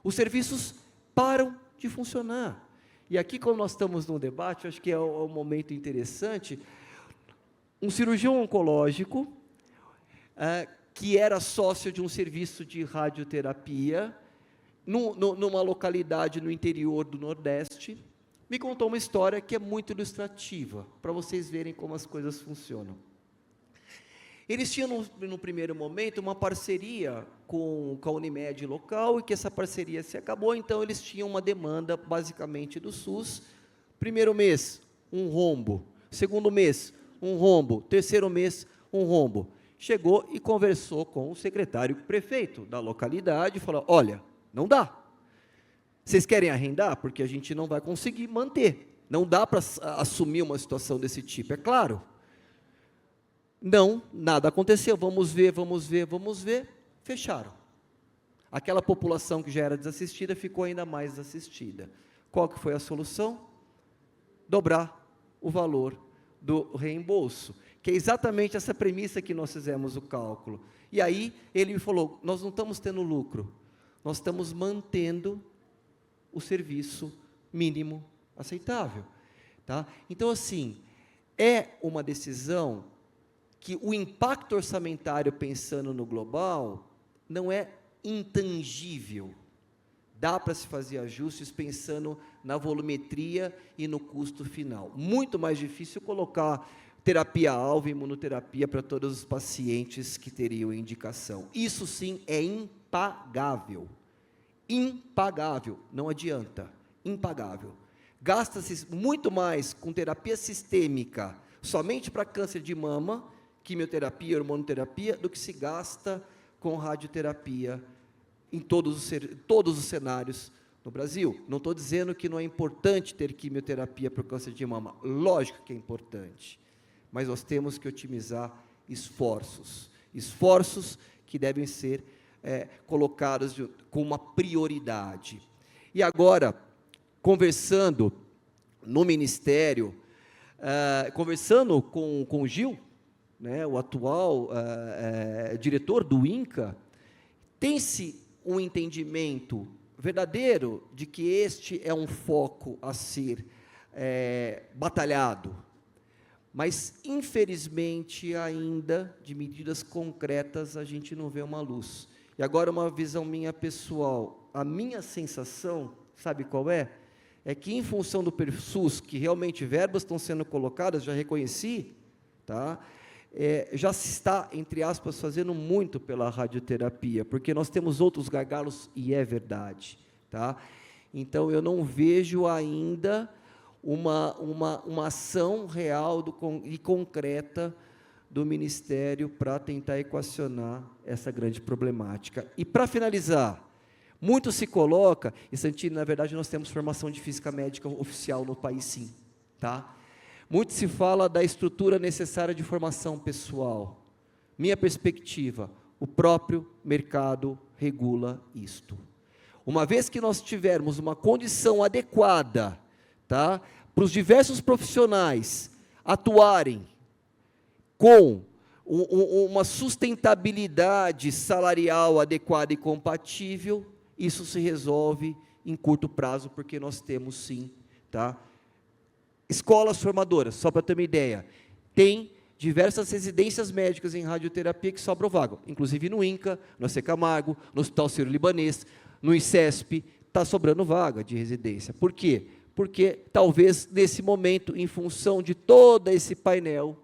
Os serviços param de funcionar. E aqui, como nós estamos num debate, acho que é um momento interessante, um cirurgião oncológico, que era sócio de um serviço de radioterapia, numa localidade no interior do Nordeste, me contou uma história que é muito ilustrativa, para vocês verem como as coisas funcionam. Eles tinham, no primeiro momento, uma parceria com a Unimed local, e que essa parceria se acabou, então eles tinham uma demanda, basicamente, do SUS. Primeiro mês, um rombo. Segundo mês, um rombo. Terceiro mês, um rombo. Chegou e conversou com o secretário prefeito da localidade, e falou, olha, não dá. Vocês querem arrendar? Porque a gente não vai conseguir manter. Não dá para assumir uma situação desse tipo, é claro. Não, nada aconteceu. Vamos ver. Fecharam. Aquela população que já era desassistida ficou ainda mais desassistida. Qual que foi a solução? Dobrar o valor do reembolso, que é exatamente essa premissa que nós fizemos o cálculo. E aí ele me falou, nós não estamos tendo lucro, nós estamos mantendo o serviço mínimo aceitável. Tá? Então, assim, é uma decisão que o impacto orçamentário, pensando no global, não é intangível. Dá para se fazer ajustes pensando na volumetria e no custo final. Muito mais difícil colocar terapia-alvo e imunoterapia para todos os pacientes que teriam indicação. Isso sim é impagável. Impagável, não adianta, impagável. Gasta-se muito mais com terapia sistêmica, somente para câncer de mama, quimioterapia, hormonoterapia, do que se gasta com radioterapia em todos os cenários no Brasil. Não estou dizendo que não é importante ter quimioterapia para o câncer de mama, lógico que é importante, mas nós temos que otimizar esforços que devem ser colocados com uma prioridade. E agora, conversando no Ministério, conversando com o Gil, né, o atual diretor do INCA, tem-se um entendimento verdadeiro de que este é um foco a ser batalhado, mas, infelizmente, ainda, de medidas concretas, a gente não vê uma luz. E agora, uma visão minha pessoal, a minha sensação, sabe qual é? É que, em função do PERSUS, que realmente verbas estão sendo colocadas, já reconheci, tá? Já se está, entre aspas, fazendo muito pela radioterapia, porque nós temos outros gargalos, e é verdade, tá? Então, eu não vejo ainda uma ação real e concreta do Ministério para tentar equacionar essa grande problemática. E, para finalizar, muito se coloca, e Santini, na verdade, nós temos formação de física médica oficial no país, sim, tá? Muito se fala da estrutura necessária de formação pessoal. Minha perspectiva, o próprio mercado regula isto. Uma vez que nós tivermos uma condição adequada, tá, para os diversos profissionais atuarem com uma sustentabilidade salarial adequada e compatível, isso se resolve em curto prazo, porque nós temos, sim, tá, escolas formadoras, só para ter uma ideia, tem diversas residências médicas em radioterapia que sobram vaga, inclusive no INCA, no AC Camargo, no Hospital Sírio-Libanês, no ICESP, está sobrando vaga de residência. Por quê? Porque talvez nesse momento, em função de todo esse painel,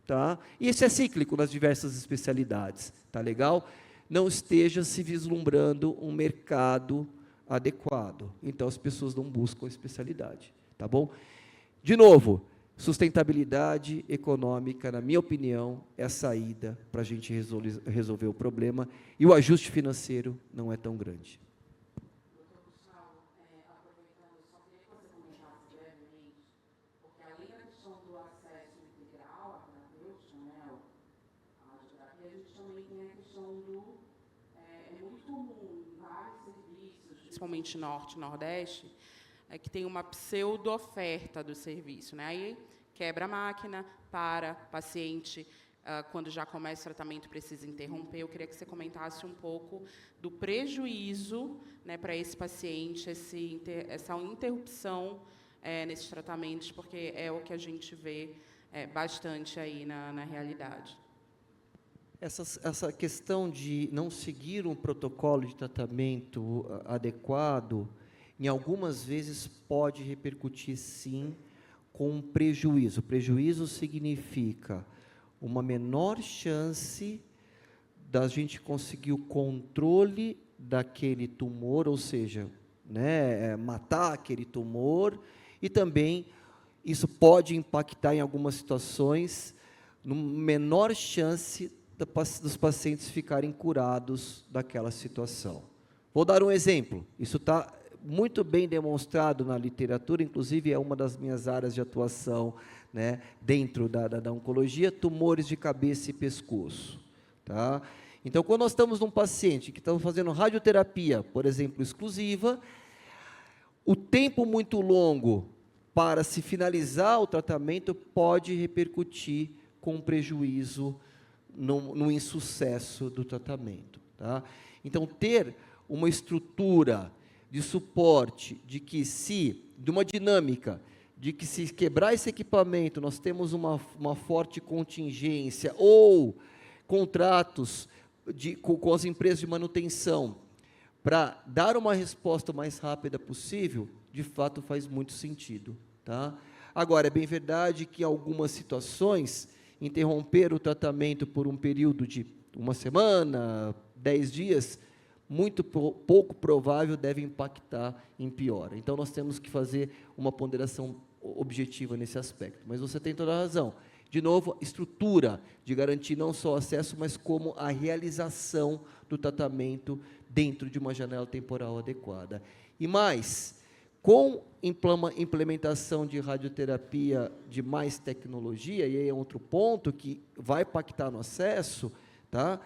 tá, e isso é cíclico nas diversas especialidades, tá legal? Não esteja se vislumbrando um mercado adequado. Então, as pessoas não buscam especialidade, tá bom? De novo, sustentabilidade econômica, na minha opinião, é a saída para a gente resolver o problema, e o ajuste financeiro não é tão grande. Doutor Gustavo, aproveitando, só queria que você comentasse brevemente, porque além da questão do acesso integral à terapêutica, né, à radioterapia, a gente também tem a questão do... É muito comum em vários serviços, principalmente Norte e Nordeste, que tem uma pseudo-oferta do serviço, né? Aí quebra a máquina, para, paciente, quando já começa o tratamento, precisa interromper. Eu queria que você comentasse um pouco do prejuízo, né, para esse paciente, essa interrupção nesses tratamentos, porque é o que a gente vê bastante aí na realidade. Essa questão de não seguir um protocolo de tratamento adequado, em algumas vezes pode repercutir, sim, com um prejuízo. Prejuízo significa uma menor chance da gente conseguir o controle daquele tumor, ou seja, né, matar aquele tumor, e também isso pode impactar em algumas situações, numa menor chance dos pacientes ficarem curados daquela situação. Vou dar um exemplo, isso está muito bem demonstrado na literatura, inclusive é uma das minhas áreas de atuação, né, dentro da oncologia, tumores de cabeça e pescoço. Tá? Então, quando nós estamos num paciente que estamos fazendo radioterapia, por exemplo, exclusiva, o tempo muito longo para se finalizar o tratamento pode repercutir com prejuízo no insucesso do tratamento. Tá? Então, ter uma estrutura de suporte, de uma dinâmica, de que se quebrar esse equipamento, nós temos uma forte contingência, ou contratos com as empresas de manutenção, para dar uma resposta o mais rápida possível, de fato faz muito sentido. Tá? Agora, é bem verdade que em algumas situações, interromper o tratamento por um período de 1 semana, 10 dias, muito pouco provável deve impactar em piora. Então, nós temos que fazer uma ponderação objetiva nesse aspecto. Mas você tem toda a razão. De novo, estrutura de garantir não só o acesso, mas como a realização do tratamento dentro de uma janela temporal adequada. E mais, com implementação de radioterapia de mais tecnologia, e aí é outro ponto que vai impactar no acesso, tá?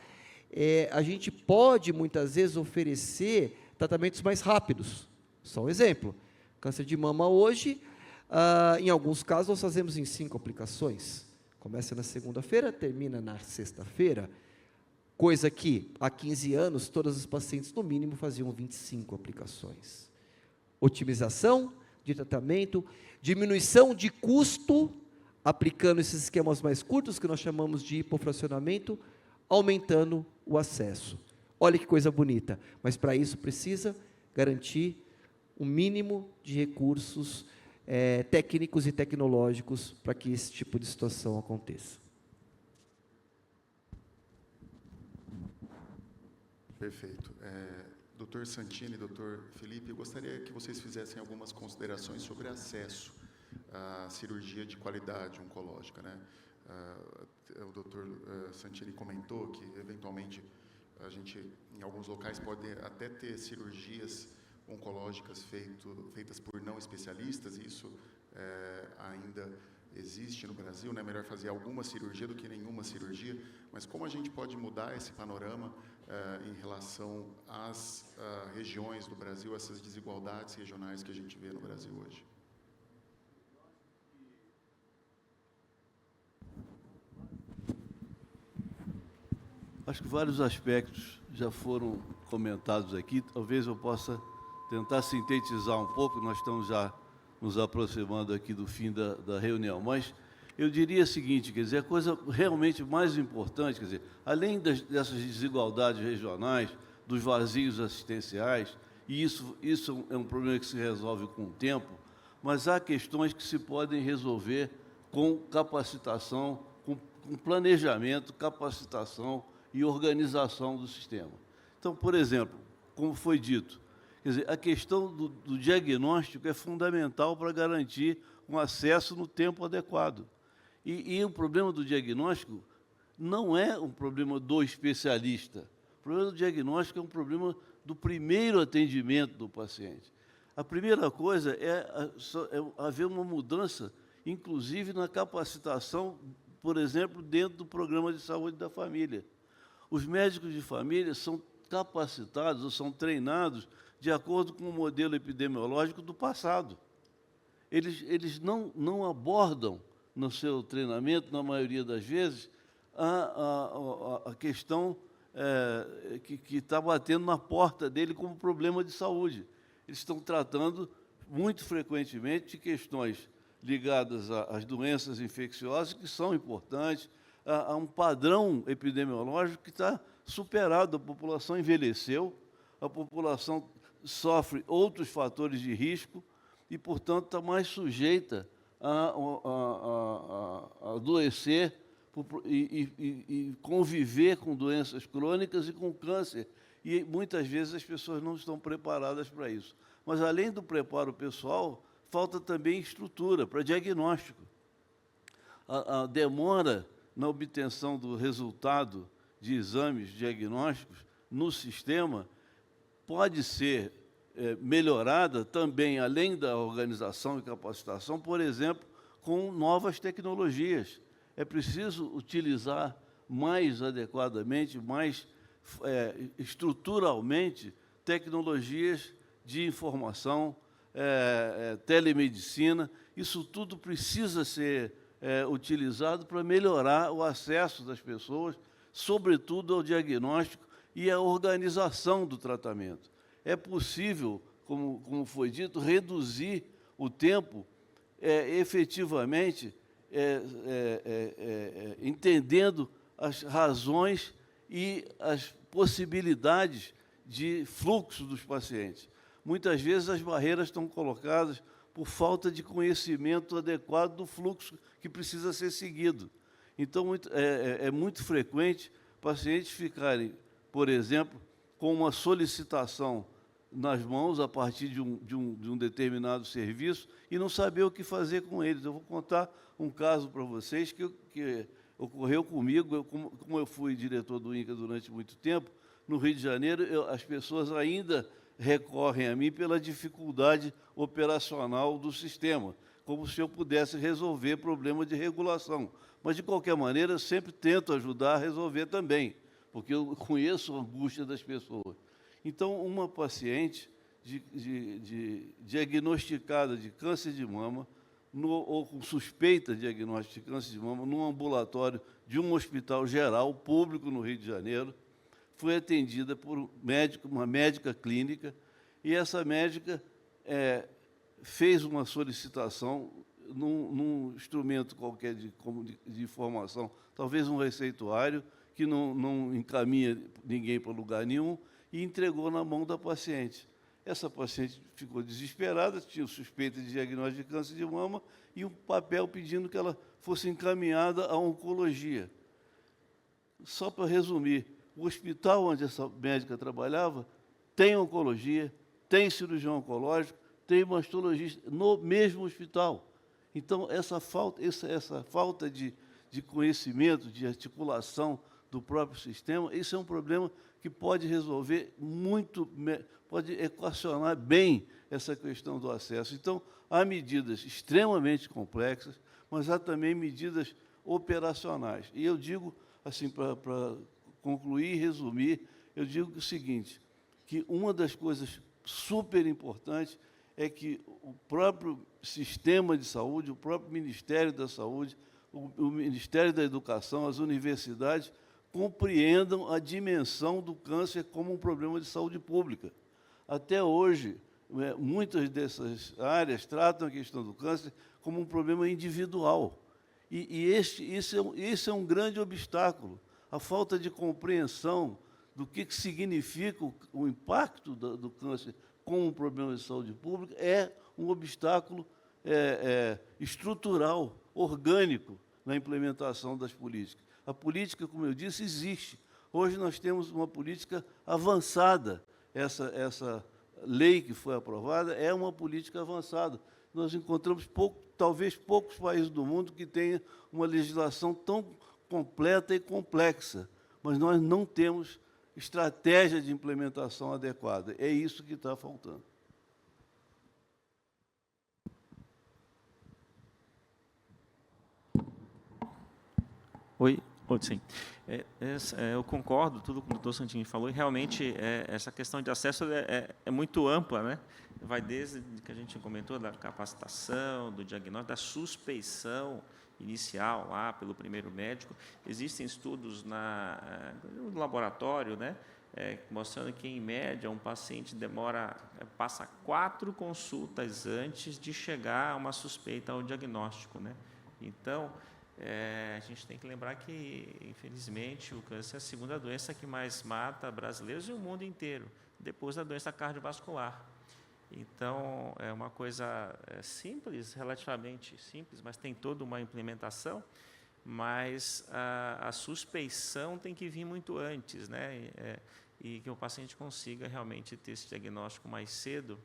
A gente pode, muitas vezes, oferecer tratamentos mais rápidos. Só um exemplo. Câncer de mama hoje, em alguns casos, nós fazemos em 5 aplicações. Começa na segunda-feira, termina na sexta-feira, coisa que, há 15 anos, todos os pacientes, no mínimo, faziam 25 aplicações. Otimização de tratamento, diminuição de custo, aplicando esses esquemas mais curtos, que nós chamamos de hipofracionamento, aumentando o acesso. Olha que coisa bonita, mas para isso precisa garantir um mínimo de recursos técnicos e tecnológicos para que esse tipo de situação aconteça. Perfeito. Dr. Santini, Dr. Felipe, eu gostaria que vocês fizessem algumas considerações sobre acesso à cirurgia de qualidade oncológica, né? O Dr. Santini comentou que, eventualmente, a gente, em alguns locais, pode até ter cirurgias oncológicas feitas por não especialistas, e isso ainda existe no Brasil, né? Melhor fazer alguma cirurgia do que nenhuma cirurgia, mas como a gente pode mudar esse panorama em relação às regiões do Brasil, essas desigualdades regionais que a gente vê no Brasil hoje? Acho que vários aspectos já foram comentados aqui. Talvez eu possa tentar sintetizar um pouco. Nós estamos já nos aproximando aqui do fim da reunião. Mas eu diria o seguinte, quer dizer, a coisa realmente mais importante, quer dizer, além dessas desigualdades regionais, dos vazios assistenciais, e isso é um problema que se resolve com o tempo, mas há questões que se podem resolver com capacitação, com planejamento, capacitação e organização do sistema. Então, por exemplo, como foi dito, quer dizer, a questão do diagnóstico é fundamental para garantir um acesso no tempo adequado. E o problema do diagnóstico não é um problema do especialista. O problema do diagnóstico é um problema do primeiro atendimento do paciente. A primeira coisa é haver uma mudança, inclusive na capacitação, por exemplo, dentro do programa de saúde da família. Os médicos de família são capacitados ou são treinados de acordo com o modelo epidemiológico do passado. Eles não abordam no seu treinamento, na maioria das vezes, a questão que está batendo na porta dele como problema de saúde. Eles estão tratando, muito frequentemente, de questões ligadas às doenças infecciosas, que são importantes, a um padrão epidemiológico que está superado. A população envelheceu, a população sofre outros fatores de risco e, portanto, está mais sujeita a adoecer e conviver com doenças crônicas e com câncer. E, muitas vezes, as pessoas não estão preparadas para isso. Mas, além do preparo pessoal, falta também estrutura para diagnóstico. A demora na obtenção do resultado de exames diagnósticos no sistema pode ser melhorada também, além da organização e capacitação, por exemplo, com novas tecnologias. É preciso utilizar mais adequadamente, mais estruturalmente, tecnologias de informação, telemedicina. Isso tudo precisa ser utilizado para melhorar o acesso das pessoas, sobretudo ao diagnóstico e à organização do tratamento. É possível, como foi dito, reduzir o tempo efetivamente, entendendo as razões e as possibilidades de fluxo dos pacientes. Muitas vezes as barreiras estão colocadas por falta de conhecimento adequado do fluxo que precisa ser seguido. Então, é muito frequente pacientes ficarem, por exemplo, com uma solicitação nas mãos a partir de um determinado serviço e não saber o que fazer com eles. Eu vou contar um caso para vocês que ocorreu comigo. Como eu fui diretor do INCA durante muito tempo, no Rio de Janeiro, as pessoas ainda recorrem a mim pela dificuldade operacional do sistema, como se eu pudesse resolver problema de regulação. Mas, de qualquer maneira, eu sempre tento ajudar a resolver também, porque eu conheço a angústia das pessoas. Então, uma paciente diagnosticada de câncer de mama, ou com suspeita de diagnóstico de câncer de mama, num ambulatório de um hospital geral, público, no Rio de Janeiro, foi atendida por uma médica clínica, e essa médica fez uma solicitação num instrumento qualquer de informação, talvez um receituário, que não encaminha ninguém para lugar nenhum, e entregou na mão da paciente. Essa paciente ficou desesperada, tinha suspeita de diagnóstico de câncer de mama e um papel pedindo que ela fosse encaminhada à oncologia. Só para resumir, o hospital onde essa médica trabalhava tem oncologia, tem cirurgião oncológico, tem mastologista no mesmo hospital. Então, essa falta de conhecimento, de articulação do próprio sistema, isso é um problema que pode resolver pode equacionar bem essa questão do acesso. Então, há medidas extremamente complexas, mas há também medidas operacionais. E eu digo, assim, para concluir e resumir, eu digo o seguinte, que uma das coisas super importantes é que o próprio sistema de saúde, o próprio Ministério da Saúde, o Ministério da Educação, as universidades, compreendam a dimensão do câncer como um problema de saúde pública. Até hoje, muitas dessas áreas tratam a questão do câncer como um problema individual. Isso é um grande obstáculo. A falta de compreensão do que significa o impacto do câncer como um problema de saúde pública é um obstáculo estrutural, orgânico, na implementação das políticas. A política, como eu disse, existe. Hoje nós temos uma política avançada. Essa lei que foi aprovada é uma política avançada. Nós encontramos talvez poucos países do mundo que tenham uma legislação tão completa e complexa, mas nós não temos estratégia de implementação adequada. É isso que está faltando. Oi, sim. Eu concordo tudo com o doutor Santini falou, e realmente essa questão de acesso é muito ampla, né? Vai desde que a gente comentou da capacitação, do diagnóstico, da suspeição inicial lá pelo primeiro médico. Existem estudos no laboratório, né? Mostrando que, em média, um paciente passa 4 consultas antes de chegar a uma suspeita ao diagnóstico, né? Então, a gente tem que lembrar que, infelizmente, o câncer é a segunda doença que mais mata brasileiros e o mundo inteiro, depois da doença cardiovascular. Então, é uma coisa simples, relativamente simples, mas tem toda uma implementação, mas a suspeição tem que vir muito antes, né? E que o paciente consiga realmente ter esse diagnóstico mais cedo,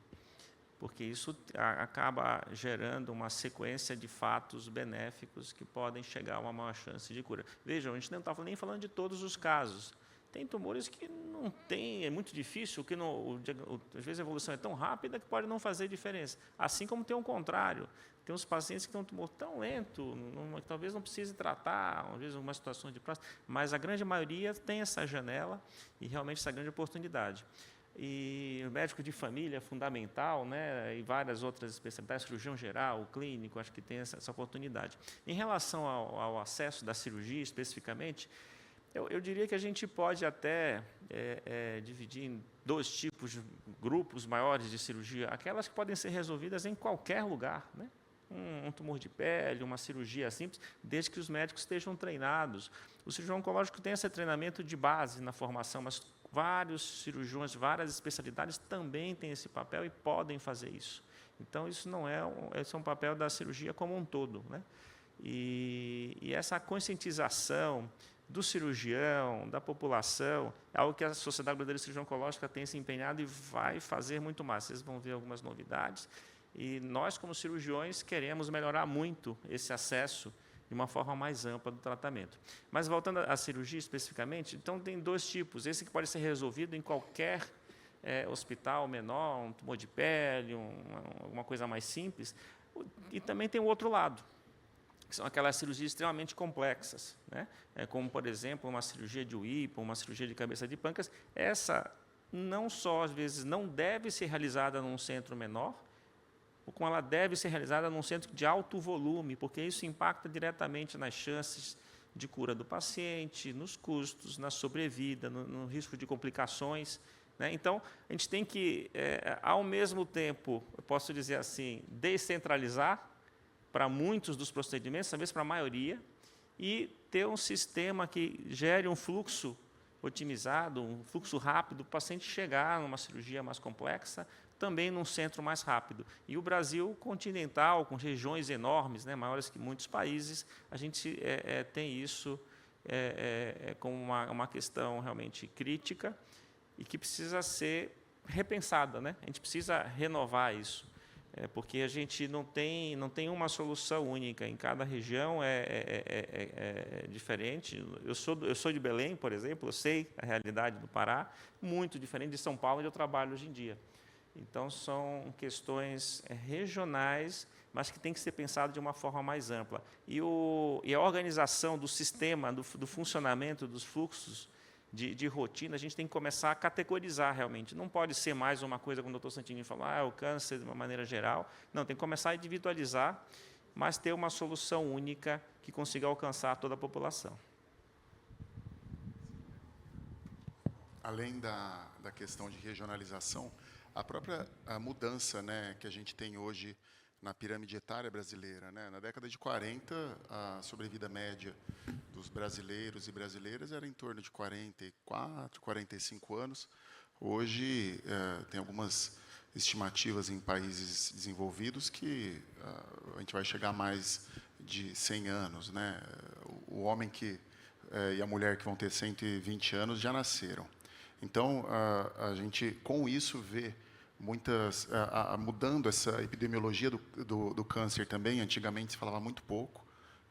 porque isso acaba gerando uma sequência de fatos benéficos que podem chegar a uma maior chance de cura. Vejam, a gente não está nem falando de todos os casos. Tem tumores que não tem, é muito difícil, que às vezes a evolução é tão rápida que pode não fazer diferença. Assim como tem o contrário. Tem uns pacientes que têm um tumor tão lento, que talvez não precise tratar, às vezes uma situação de próstata, mas a grande maioria tem essa janela e realmente essa grande oportunidade. E o médico de família é fundamental, né? E várias outras especialidades, cirurgião geral, clínico, acho que tem essa oportunidade. Em relação ao acesso da cirurgia, especificamente, eu diria que a gente pode até dividir em 2 tipos de grupos maiores de cirurgia, aquelas que podem ser resolvidas em qualquer lugar, né? Um tumor de pele, uma cirurgia simples, desde que os médicos estejam treinados. O cirurgião oncológico tem esse treinamento de base na formação, mas vários cirurgiões, várias especialidades também têm esse papel e podem fazer isso. Então, isso não é esse é um papel da cirurgia como um todo, né? E essa conscientização do cirurgião, da população, é algo que a Sociedade Brasileira de Cirurgia Oncológica tem se empenhado e vai fazer muito mais. Vocês vão ver algumas novidades. E nós, como cirurgiões, queremos melhorar muito esse acesso de uma forma mais ampla do tratamento. Mas, voltando à cirurgia especificamente, então, tem dois tipos. Esse que pode ser resolvido em qualquer hospital menor, um tumor de pele, alguma coisa mais simples. E também tem o outro lado, que são aquelas cirurgias extremamente complexas, né? Como, por exemplo, uma cirurgia de UIPA, uma cirurgia de cabeça de pâncreas. Essa não só, às vezes, não deve ser realizada num centro menor, como ela deve ser realizada num centro de alto volume, porque isso impacta diretamente nas chances de cura do paciente, nos custos, na sobrevida, no risco de complicações, né? Então, a gente tem que, ao mesmo tempo, eu posso dizer assim, descentralizar para muitos dos procedimentos, talvez para a maioria, e ter um sistema que gere um fluxo otimizado, um fluxo rápido, para o paciente chegar numa cirurgia mais complexa, também num centro mais rápido. E o Brasil continental, com regiões enormes, né, maiores que muitos países, a gente tem isso como uma questão realmente crítica e que precisa ser repensada, né? A gente precisa renovar isso. Porque a gente não tem uma solução única. Em cada região é diferente. Eu sou de Belém, por exemplo, eu sei a realidade do Pará, muito diferente de São Paulo, onde eu trabalho hoje em dia. Então, são questões regionais, mas que tem que ser pensado de uma forma mais ampla. E a organização do sistema, do funcionamento dos fluxos de rotina, a gente tem que começar a categorizar realmente. Não pode ser mais uma coisa, como o doutor Santini falou, o câncer de uma maneira geral. Não, tem que começar a individualizar, mas ter uma solução única que consiga alcançar toda a população. Além da questão de regionalização, a própria mudança, né, que a gente tem hoje na pirâmide etária brasileira, né? Na década de 40, a sobrevida média dos brasileiros e brasileiras era em torno de 44, 45 anos. Hoje, tem algumas estimativas em países desenvolvidos que a gente vai chegar a mais de 100 anos, né? O homem e a mulher que vão ter 120 anos já nasceram. Então, a gente, com isso, vê mudando essa epidemiologia do câncer também. Antigamente se falava muito pouco,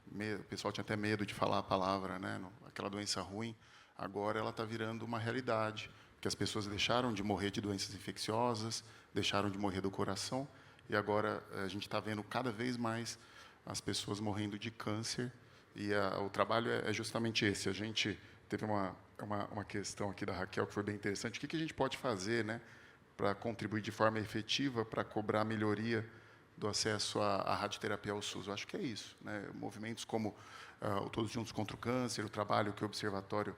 o pessoal tinha até medo de falar a palavra, né, aquela doença ruim. Agora ela está virando uma realidade, que as pessoas deixaram de morrer de doenças infecciosas, deixaram de morrer do coração, e agora a gente está vendo cada vez mais as pessoas morrendo de câncer, e o trabalho é justamente esse. A gente teve uma questão aqui da Raquel que foi bem interessante. O que a gente pode fazer, né, para contribuir de forma efetiva para cobrar a melhoria do acesso à radioterapia ao SUS? Eu acho que é isso, né? Movimentos como o Todos Juntos contra o Câncer, o trabalho que o Observatório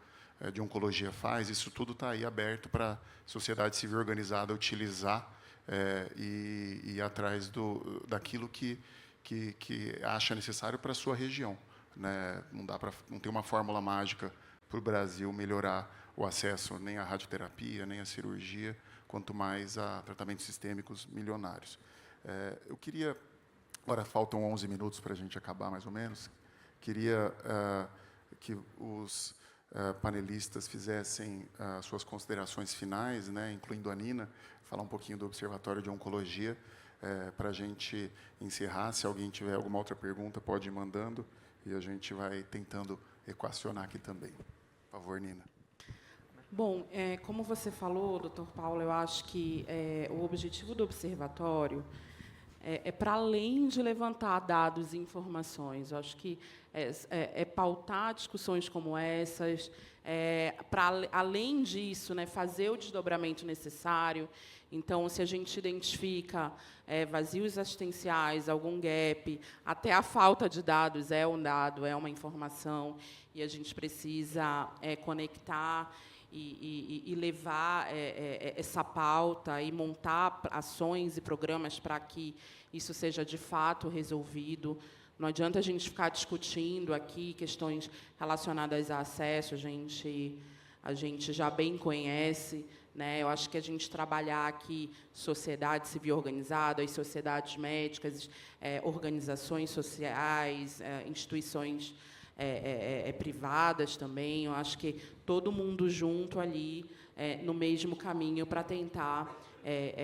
de Oncologia faz, isso tudo está aí aberto para a sociedade civil organizada utilizar e ir atrás daquilo que acha necessário para a sua região, né? Não tem uma fórmula mágica para o Brasil melhorar o acesso nem à radioterapia, nem à cirurgia, quanto mais a tratamentos sistêmicos milionários. Eu queria... Agora, faltam 11 minutos para a gente acabar, mais ou menos. Queria que os panelistas fizessem suas considerações finais, né, incluindo a Nina, falar um pouquinho do Observatório de Oncologia, para a gente encerrar. Se alguém tiver alguma outra pergunta, pode ir mandando, e a gente vai tentando equacionar aqui também. Por favor, Nina. Bom, como você falou, doutor Paulo, eu acho que o objetivo do observatório é para além de levantar dados e informações. Eu acho que pautar discussões como essas, para além disso, né, fazer o desdobramento necessário. Então, se a gente identifica vazios assistenciais, algum gap, até a falta de dados é um dado, é uma informação, e a gente precisa conectar e levar essa pauta e montar ações e programas para que isso seja, de fato, resolvido. Não adianta a gente ficar discutindo aqui questões relacionadas a acesso, a gente já bem conhece. né? Eu acho que a gente trabalhar aqui sociedade civil organizada, as sociedades médicas, organizações sociais, instituições privadas também, eu acho que todo mundo junto ali, no mesmo caminho para tentar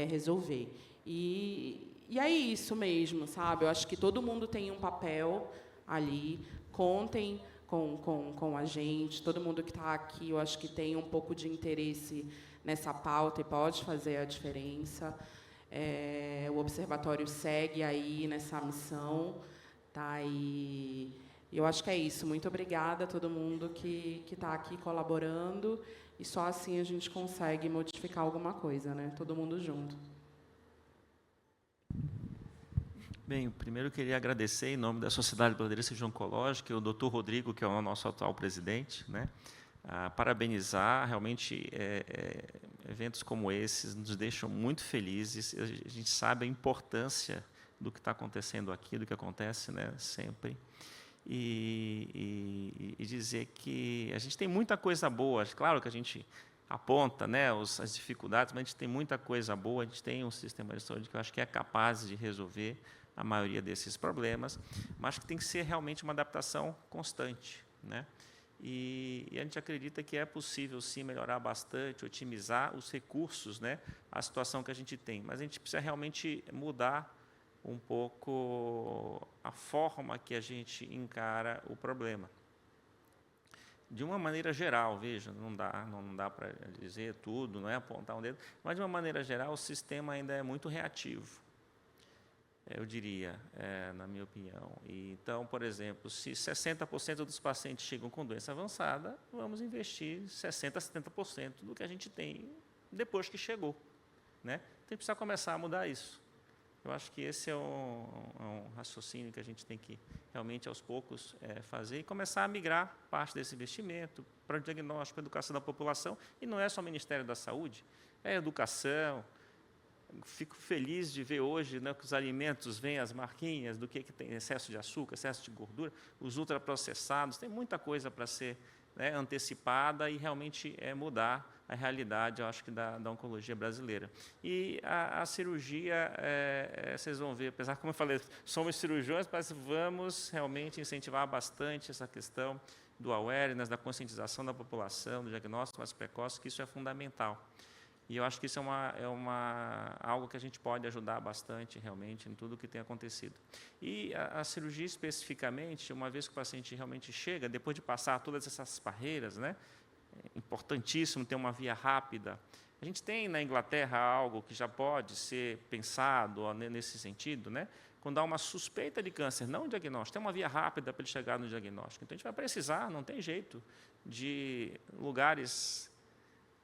resolver. E é isso mesmo, sabe? Eu acho que todo mundo tem um papel ali, contem com a gente, todo mundo que está aqui, eu acho que tem um pouco de interesse nessa pauta e pode fazer a diferença. O Observatório segue aí nessa missão, tá? E eu acho que é isso. Muito obrigada a todo mundo que está aqui colaborando, e só assim a gente consegue modificar alguma coisa, né? Todo mundo junto. Bem, primeiro eu queria agradecer, em nome da Sociedade Brasileira de Cirurgia Oncológica, o Dr. Rodrigo, que é o nosso atual presidente, né? Parabenizar, realmente, eventos como esses nos deixam muito felizes, a gente sabe a importância do que está acontecendo aqui, do que acontece, né, sempre, e dizer que a gente tem muita coisa boa, claro que a gente aponta, né, as dificuldades, mas a gente tem muita coisa boa, a gente tem um sistema de saúde que eu acho que é capaz de resolver a maioria desses problemas, mas que tem que ser realmente uma adaptação constante, né? E a gente acredita que é possível, sim, melhorar bastante, otimizar os recursos, né, a situação que a gente tem, mas a gente precisa realmente mudar um pouco a forma que a gente encara o problema. De uma maneira geral, veja, não dá para dizer tudo, não é apontar um dedo, mas, de uma maneira geral, o sistema ainda é muito reativo, eu diria, na minha opinião. Então, por exemplo, se 60% dos pacientes chegam com doença avançada, vamos investir 60% a 70% do que a gente tem depois que chegou, né? Então, a gente precisa começar a mudar isso. Eu acho que esse é um raciocínio que a gente tem que, realmente, aos poucos, fazer e começar a migrar parte desse investimento para o diagnóstico, educação da população, e não é só o Ministério da Saúde, é educação. Fico feliz de ver hoje, né, que os alimentos vêm as marquinhas do que tem excesso de açúcar, excesso de gordura, os ultraprocessados, tem muita coisa para ser, né, antecipada e realmente mudar a realidade, eu acho que da oncologia brasileira. E a cirurgia, vocês vão ver, apesar, como eu falei, somos cirurgiões, mas vamos realmente incentivar bastante essa questão do awareness, da conscientização da população, do diagnóstico mais precoce, que isso é fundamental. E eu acho que isso algo que a gente pode ajudar bastante, realmente, em tudo o que tem acontecido. E a cirurgia, especificamente, uma vez que o paciente realmente chega, depois de passar todas essas barreiras, né, é importantíssimo ter uma via rápida. A gente tem, na Inglaterra, algo que já pode ser pensado nesse sentido, né? Quando há uma suspeita de câncer, não um diagnóstico, tem uma via rápida para ele chegar no diagnóstico. Então, a gente vai precisar, não tem jeito, de lugares...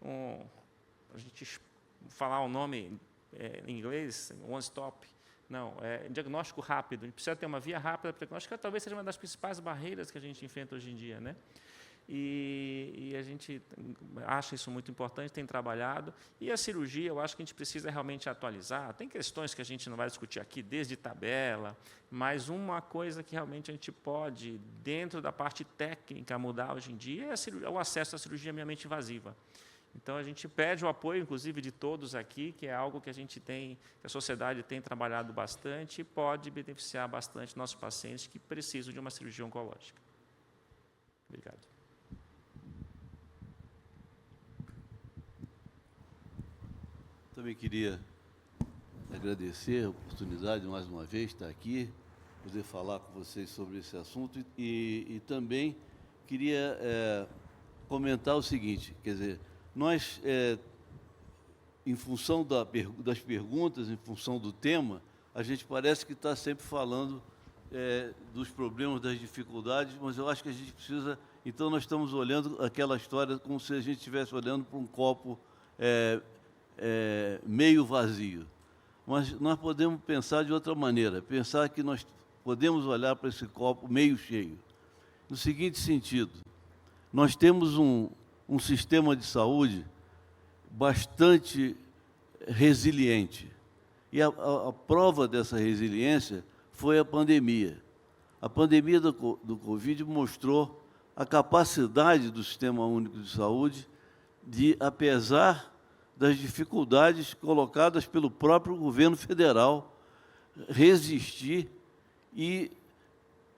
a gente falar o nome em inglês, one stop, não, diagnóstico rápido. A gente precisa ter uma via rápida para diagnóstico, que talvez seja uma das principais barreiras que a gente enfrenta hoje em dia, né? E a gente acha isso muito importante, tem trabalhado. E a cirurgia, eu acho que a gente precisa realmente atualizar. Tem questões que a gente não vai discutir aqui, desde tabela, mas uma coisa que realmente a gente pode, dentro da parte técnica, mudar hoje em dia é o acesso à cirurgia minimamente invasiva. Então, a gente pede o apoio, inclusive, de todos aqui, que é algo que a gente tem, que a sociedade tem trabalhado bastante e pode beneficiar bastante nossos pacientes que precisam de uma cirurgia oncológica. Obrigado. Também queria agradecer a oportunidade, mais uma vez, de estar aqui, poder falar com vocês sobre esse assunto e também queria comentar o seguinte, quer dizer, nós, em função das perguntas, em função do tema, a gente parece que está sempre falando dos problemas, das dificuldades, mas eu acho que a gente precisa... Então, nós estamos olhando aquela história como se a gente estivesse olhando para um copo meio vazio. Mas nós podemos pensar de outra maneira, pensar que nós podemos olhar para esse copo meio cheio. No seguinte sentido, nós temos um sistema de saúde bastante resiliente. E a prova dessa resiliência foi a pandemia. A pandemia do Covid mostrou a capacidade do Sistema Único de Saúde de, apesar das dificuldades colocadas pelo próprio governo federal, resistir e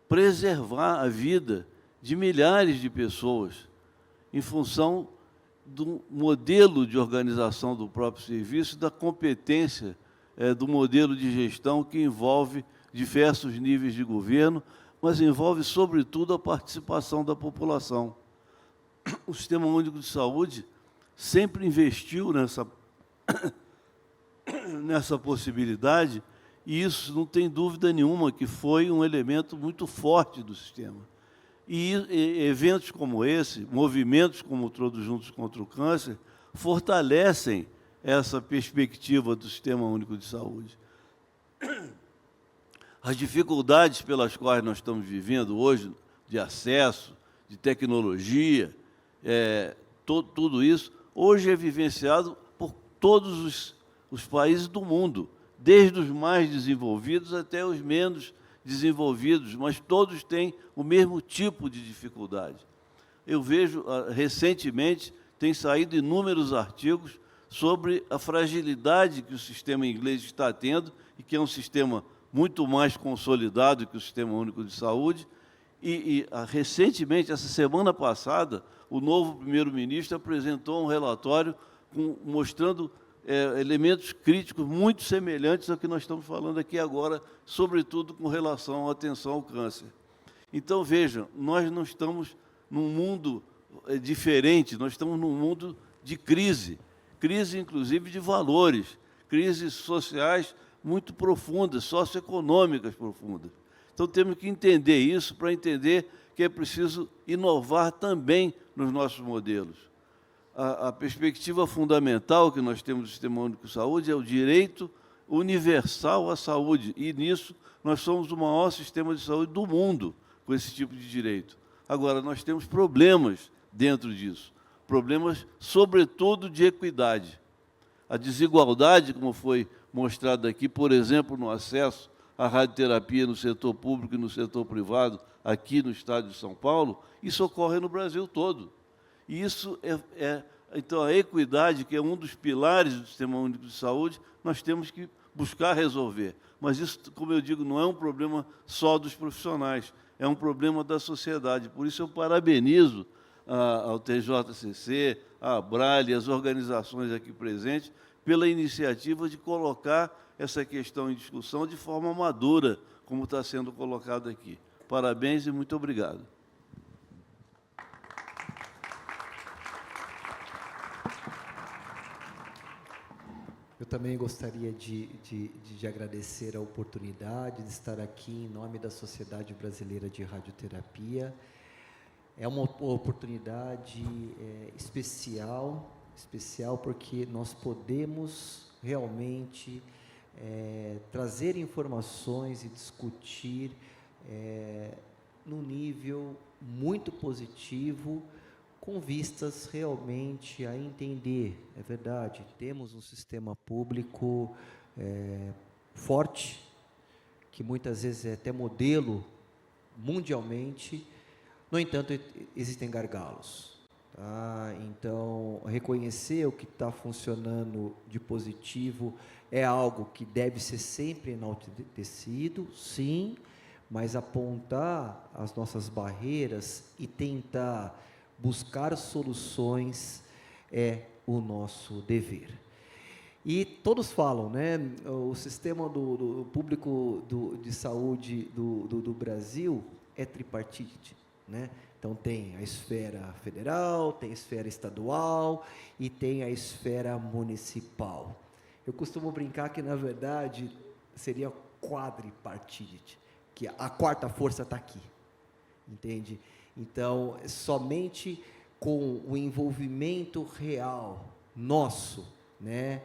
preservar a vida de milhares de pessoas em função do modelo de organização do próprio serviço e da competência do modelo de gestão que envolve diversos níveis de governo, mas envolve, sobretudo, a participação da população. O Sistema Único de Saúde sempre investiu nessa possibilidade, e isso não tem dúvida nenhuma que foi um elemento muito forte do sistema. E eventos como esse, movimentos como o Todos Juntos contra o Câncer, fortalecem essa perspectiva do Sistema Único de Saúde. As dificuldades pelas quais nós estamos vivendo hoje, de acesso, de tecnologia, tudo isso, hoje é vivenciado por todos os países do mundo, desde os mais desenvolvidos até os menos desenvolvidos, mas todos têm o mesmo tipo de dificuldade. Eu vejo, recentemente, tem saído inúmeros artigos sobre a fragilidade que o sistema inglês está tendo, e que é um sistema muito mais consolidado que o Sistema Único de Saúde, recentemente, essa semana passada, o novo primeiro-ministro apresentou um relatório mostrando elementos críticos muito semelhantes ao que nós estamos falando aqui agora, sobretudo com relação à atenção ao câncer. Então, vejam, nós não estamos num mundo diferente, nós estamos num mundo de crise, inclusive de valores, crises sociais muito profundas, socioeconômicas profundas. Então, temos que entender isso para entender que é preciso inovar também nos nossos modelos. A perspectiva fundamental que nós temos do Sistema Único de Saúde é o direito universal à saúde, e nisso nós somos o maior sistema de saúde do mundo com esse tipo de direito. Agora, nós temos problemas dentro disso, problemas, sobretudo, de equidade. A desigualdade, como foi mostrado aqui, por exemplo, no acesso à radioterapia no setor público e no setor privado, aqui no estado de São Paulo, isso ocorre no Brasil todo. E isso então, a equidade, que é um dos pilares do Sistema Único de Saúde, nós temos que buscar resolver. Mas isso, como eu digo, não é um problema só dos profissionais, é um problema da sociedade. Por isso, eu parabenizo ao TJCC, à Abrale, as organizações aqui presentes, pela iniciativa de colocar essa questão em discussão de forma madura, como está sendo colocado aqui. Parabéns e muito obrigado. Eu também gostaria de agradecer a oportunidade de estar aqui em nome da Sociedade Brasileira de Radioterapia. É uma oportunidade especial porque nós podemos realmente trazer informações e discutir num nível muito positivo, com vistas realmente a entender, é verdade, temos um sistema público forte, que muitas vezes é até modelo mundialmente, no entanto, existem gargalos. Tá? Então, reconhecer o que está funcionando de positivo é algo que deve ser sempre enaltecido, sim, mas apontar as nossas barreiras e tentar buscar soluções é o nosso dever. E todos falam, né? O sistema do público de saúde do Brasil é tripartite, né? Então, tem a esfera federal, tem a esfera estadual e tem a esfera municipal. Eu costumo brincar que, na verdade, seria quadripartite, que a quarta força está aqui, entende? Então, somente com o envolvimento real nosso, né,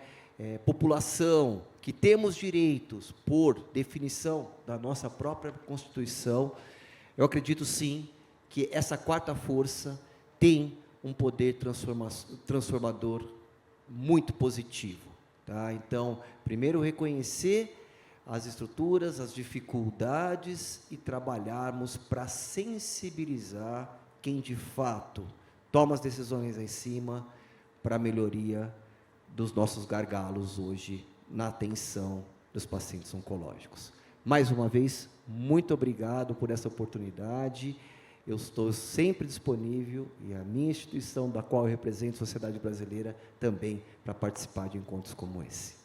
população, que temos direitos por definição da nossa própria Constituição, eu acredito sim que essa quarta força tem um poder transformador muito positivo. Tá? Então, primeiro reconhecer as estruturas, as dificuldades e trabalharmos para sensibilizar quem de fato toma as decisões em cima para a melhoria dos nossos gargalos hoje na atenção dos pacientes oncológicos. Mais uma vez, muito obrigado por essa oportunidade. Eu estou sempre disponível, e a minha instituição, da qual eu represento, a Sociedade Brasileira, também, para participar de encontros como esse.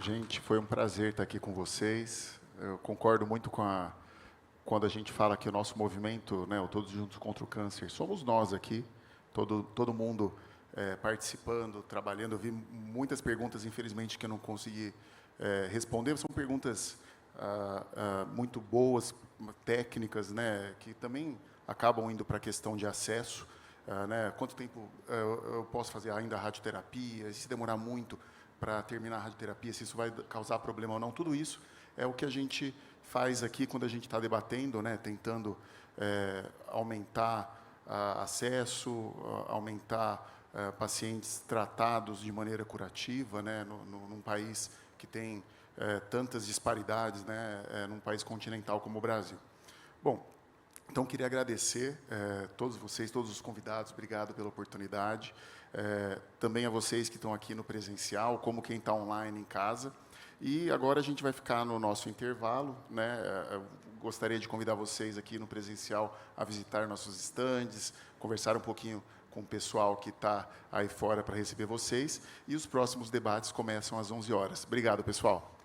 Gente, foi um prazer estar aqui com vocês. Eu concordo muito quando a gente fala que o nosso movimento, né, o Todos Juntos contra o Câncer, somos nós aqui, todo mundo participando, trabalhando. Eu vi muitas perguntas, infelizmente, que eu não consegui responder. São perguntas muito boas, técnicas, né, que também acabam indo para a questão de acesso. Né, quanto tempo eu posso fazer ainda a radioterapia? Se demorar muito para terminar a radioterapia, se isso vai causar problema ou não? Tudo isso é o que a gente faz aqui quando a gente está debatendo, né, tentando aumentar acesso, aumentar pacientes tratados de maneira curativa, né, num país que tem tantas disparidades, né, num país continental como o Brasil. Bom, então queria agradecer todos vocês, todos os convidados, obrigado pela oportunidade, também a vocês que estão aqui no presencial, como quem está online em casa. E agora a gente vai ficar no nosso intervalo, né? Gostaria de convidar vocês aqui no presencial a visitar nossos estandes, conversar um pouquinho com o pessoal que está aí fora para receber vocês. E os próximos debates começam às 11 horas. Obrigado, pessoal.